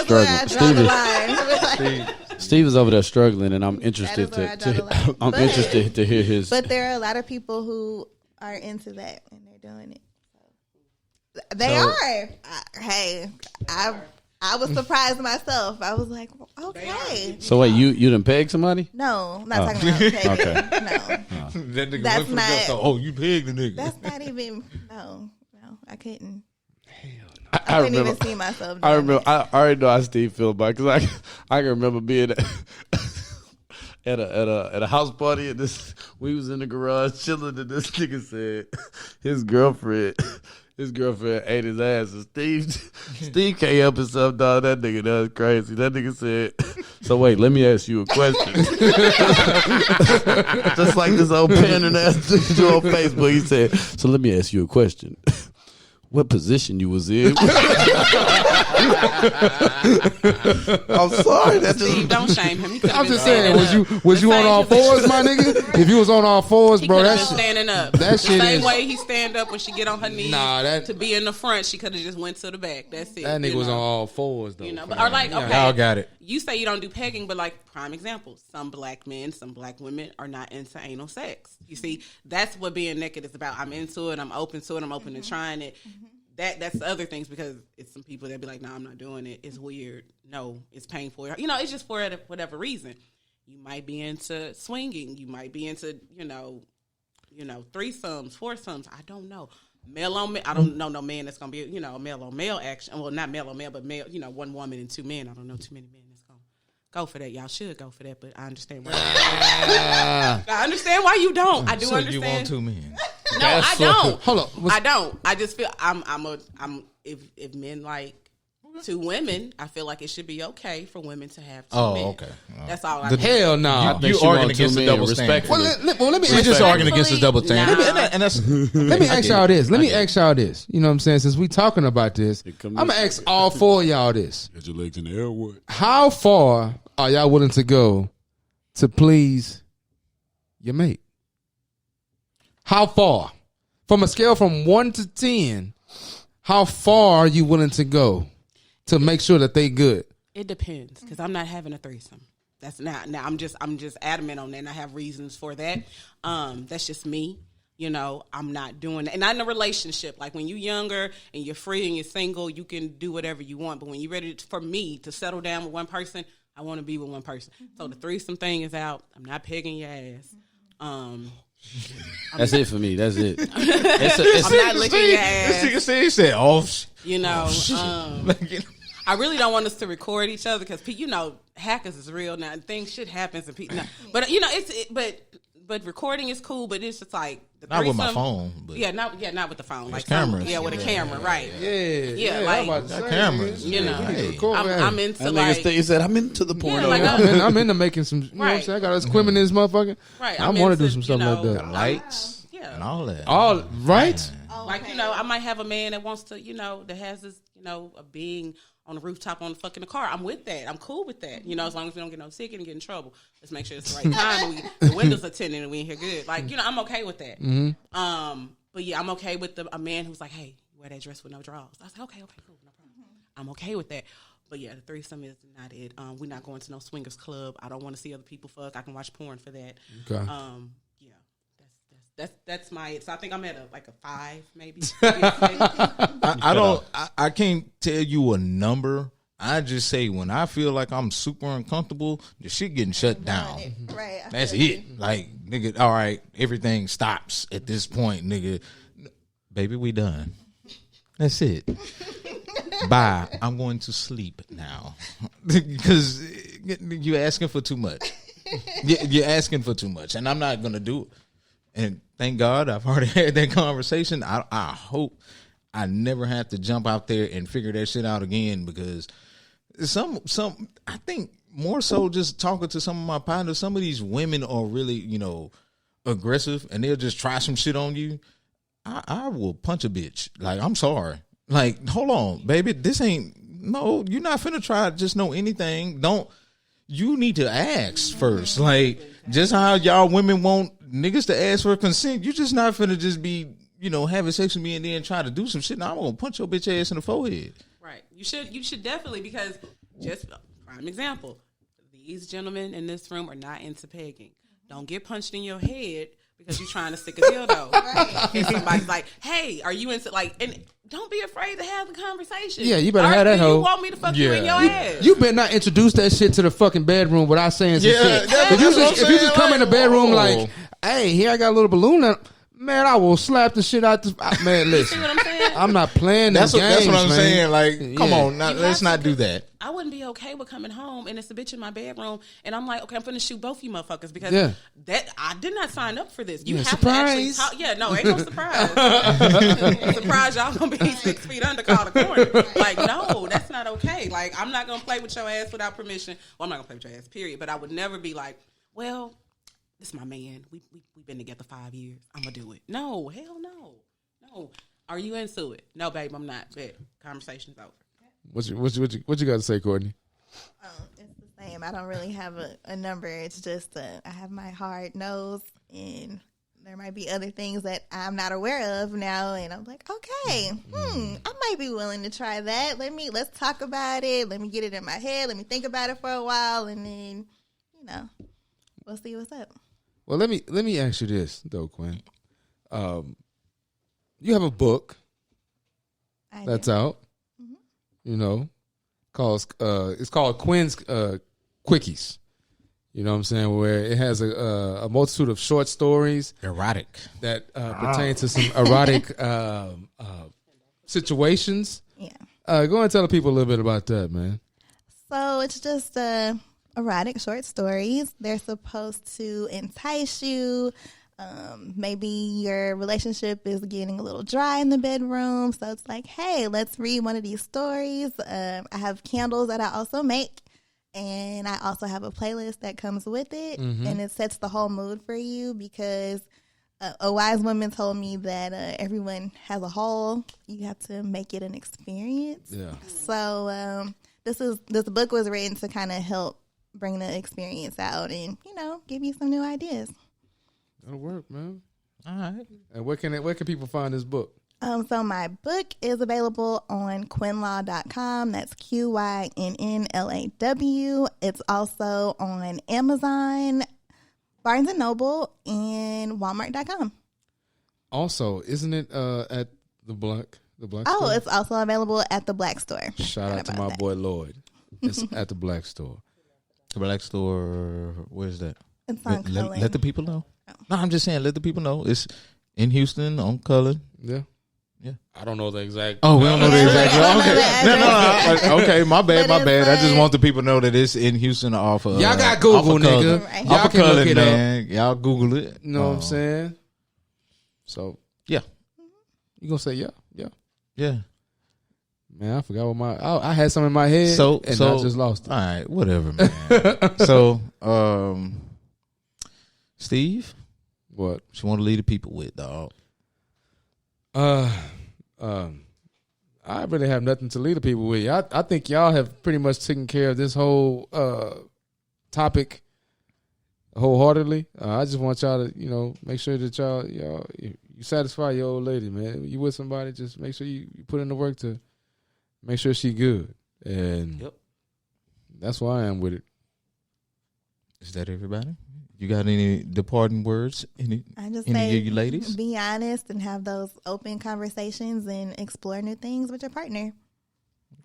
Steve is over there struggling, and I'm interested to hear his. But there are a lot of people who are into that, and they're doing it. They are. I was surprised myself. I was like, okay. So wait, you done pegged somebody? No, I'm not talking about pegging. Okay. No. That nigga That's went for the gusto. You pegged the nigga. That's not even. No, I couldn't. I couldn't remember, even see myself. I remember. I already know how Steve feel about because I can remember being at a house party and we was in the garage chilling and this nigga said his girlfriend ate his ass and Steve can't help himself, dog. That nigga, that's crazy. That nigga said, so wait, let me ask you a question. Just like this old pandering ass nigga on Facebook, he said, so let me ask you a question. What position you was in? I'm sorry. That's Steve, don't shame him. I'm just saying, was you on all fours, my nigga? If you was on all fours, bro, that's standing up. That shit same is, way he stand up when she get on her knees. To be in the front, she could have just went to the back. That's it. That nigga was on all fours though. But or like, okay, y'all got it. You say you don't do pegging, but like prime example, some black men, some black women are not into anal sex. You see, that's what being naked is about. I'm into it. I'm open to it. I'm open to trying it. That's the other things because it's some people that be like, no, I'm not doing it. It's weird. No, it's painful. It's just for whatever reason. You might be into swinging. You might be into, threesomes, foursomes. I don't know. Male on male. I don't know no man that's going to be, a male on male action. Well, not male on male, but male, one woman and two men. I don't know too many men that's going to go for that. Y'all should go for that, but I understand why. I understand why you don't. I do so understand. You want two men? No, I don't. Hold on. I don't. I just feel I'm if men like To women, I feel like it should be okay for women to have two Oh, men. okay. That's all I Hell no. I think You she arguing want against two the men double standard. respectfully. Let me She's just arguing against the double standard. Nah. And that's Let me ask y'all this. Let me ask y'all this. You know what I'm saying? Since we talking about this, I'm gonna ask all four of y'all this. Get your legs in the air, what? How far are y'all willing to go to please your mate? How far? From a scale from 1 to 10, how far are you willing to go to make sure that they good? It depends, because I'm not having a threesome. That's not. Now I'm just adamant on that, and I have reasons for that. That's just me. You know, I'm not doing that. And not in a relationship. Like when you're younger and you're free and you're single, you can do whatever you want. But when you're ready for me to settle down with one person, I want to be with one person. So the threesome thing is out. I'm not pegging your ass. That's it for me. That's it. I'm not licking your ass. This nigga said, "Oh, You know, I really don't want us to record each other because you know hackers is real now. Things shit happens and people. No. But you know but recording is cool. But it's just like the not with my threesome. phone, but not with the phone. Like cameras. with a camera, right? Yeah, like, I'm about to say, cameras. nigga, You know, we need to record that. I'm into That like nigga he said, I'm into the porno. like, I'm into making some. You know what I'm Right. saying? I got us equipment in this motherfucker. right. I want to do into, some stuff like the that. lights Yeah. and all that. All right. Like, you know, I might have a man that wants to, you know, that has this, you know, a being on the rooftop on the fucking car. I'm with that. I'm cool with that. You know, as long as we don't get no sick and get in trouble. Let's make sure it's the right time and the windows are tinted and we in here good. Like, you know, I'm okay with that. But yeah, I'm okay with a man who's like, hey, wear that dress with no drawers. I was like, okay, cool, no problem. I'm okay with that. But yeah, the threesome is not it. We're not going to no swingers club. I don't want to see other people fuck. I can watch porn for that. Okay. Yeah, that's my. So I think I'm at a 5 maybe. I can't tell you a number. I just say when I feel like I'm super uncomfortable, the shit getting shut down. Right. I That's feel you. it. Like, nigga, all right, everything stops at this point, nigga. Baby, we done. That's it. Bye. I'm going to sleep now. Because you're asking for too much. You're asking for too much, and I'm not going to do it. And thank God I've already had that conversation. I hope I never have to jump out there and figure that shit out again, because some I think more so just talking to some of my partners, some of these women are really, you know, aggressive and they'll just try some shit on you. I will punch a bitch. Like, I'm sorry. Like, hold on, baby. This ain't, no, you're not finna try just know anything. You need to ask first. Like, just how y'all women want niggas to ask for consent, you just not finna just be, you know, having sex with me and then try to do some shit. Now I'm gonna punch your bitch ass in the forehead. Right. You should definitely, because just prime example, these gentlemen in this room are not into pegging. Don't get punched in your head because you're trying to stick a dildo. Right. And somebody's like, hey, are you into, like, and don't be afraid to have the conversation. Yeah, you better All have that do hoe. You want me to fuck you in your ass? You better not introduce that shit to the fucking bedroom without saying some shit. If you just come in the bedroom like, hey, here I got a little balloon. Man, I will slap the shit out. Man, listen. See what I'm saying? I'm not playing That's games, what I'm man. saying. Like, come on, let's not do that. I wouldn't be okay with coming home and it's a bitch in my bedroom and I'm like, okay, I'm finna shoot both you motherfuckers because that I did not sign up for this. You have surprise. to actually talk. No, ain't no surprise. Surprise, y'all gonna be 6 feet under, call the corner. Like, no, that's not okay. Like, I'm not gonna play with your ass without permission. Well, I'm not gonna play with your ass, period. But I would never be like, well, this is my man. We've been together 5 years. I'm gonna do it. No, hell no. No. Are you into it? No, babe, I'm not. Bet. Conversation's over. What you got to say, Courtney? It's the same. I don't really have a number. It's just I have my hard nose, and there might be other things that I'm not aware of now, and I'm like, okay, I might be willing to try that. Let's talk about it. Let me get it in my head. Let me think about it for a while, and then, you know, we'll see what's up. Well, let me ask you this though, Quinn. You have a book that's out. You know, it's called Quinn's Quickies. You know what I'm saying? Where it has a multitude of short stories, Erotic. that pertain to some erotic situations. Yeah. Go and tell the people a little bit about that, man. So it's just erotic short stories. They're supposed to entice you, Maybe your relationship is getting a little dry in the bedroom. So it's like, hey, let's read one of these stories. I have candles that I also make. And I also have a playlist that comes with it. And it sets the whole mood for you because a wise woman told me that everyone has a hole. You have to make it an experience. Yeah. So this book was written to kind of help bring the experience out and, give you some new ideas. That'll work, man. All right. And where can people find this book? So my book is available on quinlaw.com. That's QYNNLAW. It's also on Amazon, Barnes & Noble, and Walmart.com. Also, isn't it at the Black Oh, Store? it's also available at the Black Store. Shout out to my boy Lloyd. It's at the Black Store. The Black Store, where's that? It's on Cullen. Let the people know. No, I'm just saying, let the people know. It's in Houston on Cullen. Yeah. I don't know the exact. Oh, we don't know the exact. Okay, no. Okay, my bad. But it's I just like- want the people to know that it's in Houston off of. Y'all got Google, off of Cullen. nigga. Right. Y'all Off of can look Cullen, it up. man. Y'all Google it. You know what I'm saying? So Yeah. you gonna say yeah. Yeah. Man, I forgot what I had some in my head So and I just lost it. All right, whatever, man. So, Steve, What? what you want to lead the people with, dog? I really have nothing to lead the people with. I think y'all have pretty much taken care of this whole topic wholeheartedly. I just want y'all to, make sure that y'all you satisfy your old lady, man. You with somebody, just make sure you put in the work to make sure she good. And that's why I am with it. Is that everybody? You got any departing words? I just Any say, of you ladies? be honest and have those open conversations and explore new things with your partner.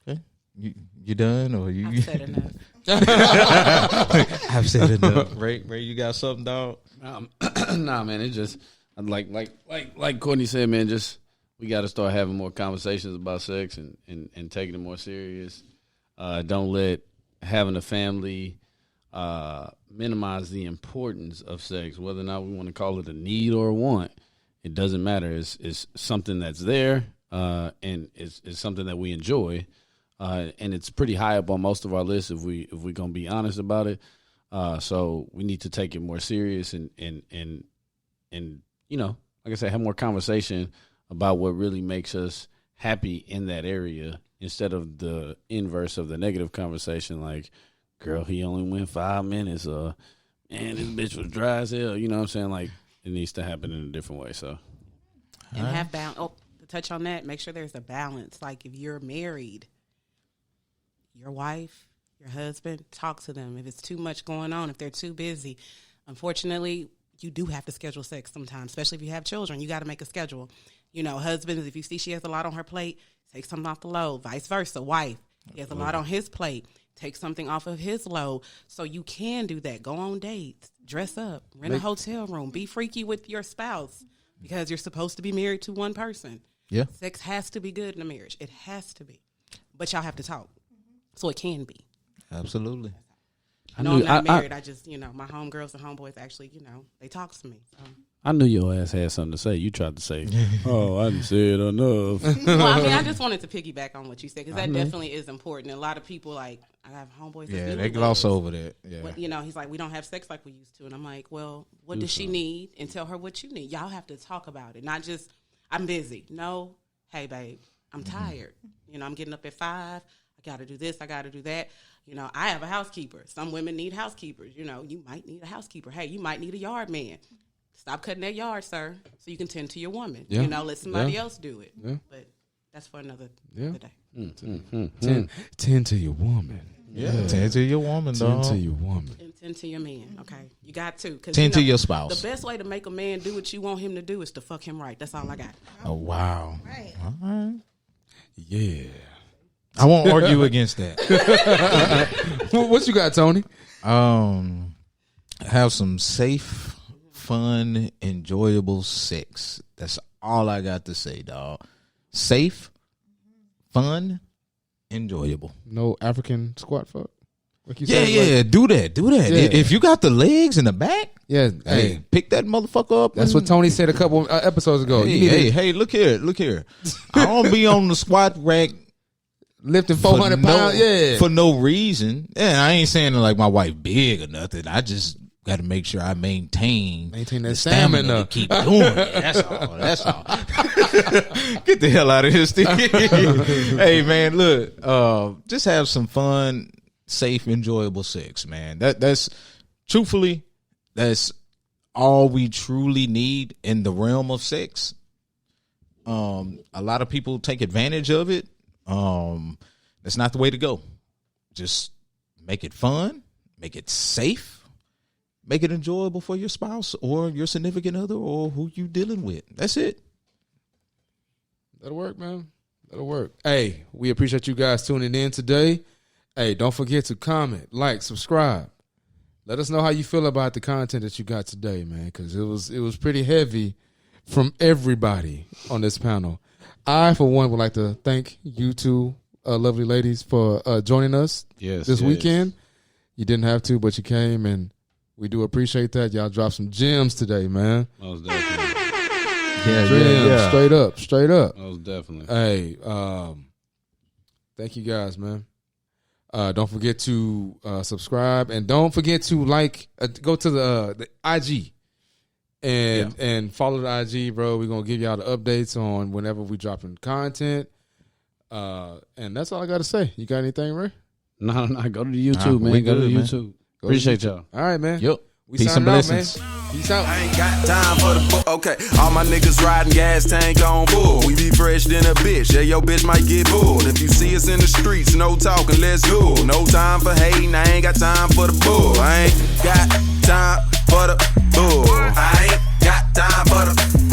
Okay. You done or you? I've said enough. I've said enough. Ray, you got something, dog? Nah, man, it's just like Courtney said, man. Just we got to start having more conversations about sex and taking it more serious. Don't let having a family minimize the importance of sex, whether or not we want to call it a need or a want. It doesn't matter. It's something that's there, and it's something that we enjoy, and it's pretty high up on most of our lists if we're gonna be honest about it. So we need to take it more serious and like I said, have more conversation about what really makes us happy in that area instead of the inverse of the negative conversation, like, girl, he only went 5 minutes, or man, this bitch was dry as hell. You know what I'm saying? Like, it needs to happen in a different way. So, And have balance. Oh, to touch on that, make sure there's a balance. Like, if you're married, your wife, your husband, talk to them. If it's too much going on, if they're too busy, unfortunately, you do have to schedule sex sometimes, especially if you have children. You got to make a schedule. Husbands, if you see she has a lot on her plate, take something off the load. Vice versa, wife, he has a lot on his plate. Take something off of his load. So you can do that. Go on dates. Dress up. Rent a hotel room. Be freaky with your spouse because you're supposed to be married to one person. Yeah. Sex has to be good in a marriage. It has to be. But y'all have to talk. So it can be. Absolutely. I'm not married. I just, my homegirls and homeboys actually, they talk to me. So. I knew your ass had something to say. You tried to say, "Oh, I didn't say it enough." Well, I just wanted to piggyback on what you said because that definitely is important. And a lot of people, I have homeboys. Yeah, they gloss over that. Yeah. But, he's like, we don't have sex like we used to. And I'm like, well, what does she need? And tell her what you need. Y'all have to talk about it. Not just, I'm busy. No, hey, babe, I'm tired. I'm getting up at 5. I got to do this. I got to do that. I have a housekeeper. Some women need housekeepers. You might need a housekeeper. Hey, you might need a yard man. Stop cutting that yard, sir, so you can tend to your woman. Yeah. Let somebody else do it. Yeah. But that's for another Tend day. to your woman. Yeah. Tend to your woman, Tend dog. to your woman. And tend to your man, okay? You got to. Tend to your spouse. The best way to make a man do what you want him to do is to fuck him right. That's all I got. Oh, wow. Right. All right. Yeah. I won't argue against that. What you got, Tony? Have some safe, fun, enjoyable sex. That's all I got to say, dog. Safe, fun, enjoyable. No African squat fuck. Yeah, do that. Yeah. If you got the legs in the back, Yeah, hey, pick that motherfucker up. That's what Tony said a couple episodes ago. Hey, look here. I don't be on the squat rack Lifting 400 pounds, for no reason. Yeah, I ain't saying like my wife big or nothing. I just got to make sure I maintain that stamina. To keep doing it. That's all. Get the hell out of here, Steve. Hey, man, look, just have some fun, safe, enjoyable sex, man. That's truthfully, that's all we truly need in the realm of sex. A lot of people take advantage of it. That's not the way to go. Just make it fun, make it safe, make it enjoyable for your spouse or your significant other or who you dealing with. That's it. That'll work, man. That'll work. Hey, we appreciate you guys tuning in today. Hey, don't forget to comment, like, subscribe. Let us know how you feel about the content that you got today, man, because it was pretty heavy from everybody on this panel. I, for one, would like to thank you two lovely ladies for joining us this weekend. You didn't have to, but you came, and we do appreciate that. Y'all dropped some gems today, man. Most definitely. Yeah. Straight up. Most definitely. Hey, thank you guys, man. Don't forget to subscribe, and don't forget to go to the IG. And follow the IG, bro. We're going to give y'all the updates on whenever we dropping content. And that's all I got to say. You got anything, Ray? No. Go to the YouTube, man. Go to the YouTube. Appreciate y'all. All right, man. Yep. We Peace and blessings. Man. Peace out. I ain't got time for the bull. Okay, all my niggas riding gas tank on bull. We be fresh than a bitch. Yeah, your bitch might get bulled. If you see us in the streets, no talking, let's go. No time for hating. I ain't got time for the bull. I ain't got time for the bull. I ain't got time for the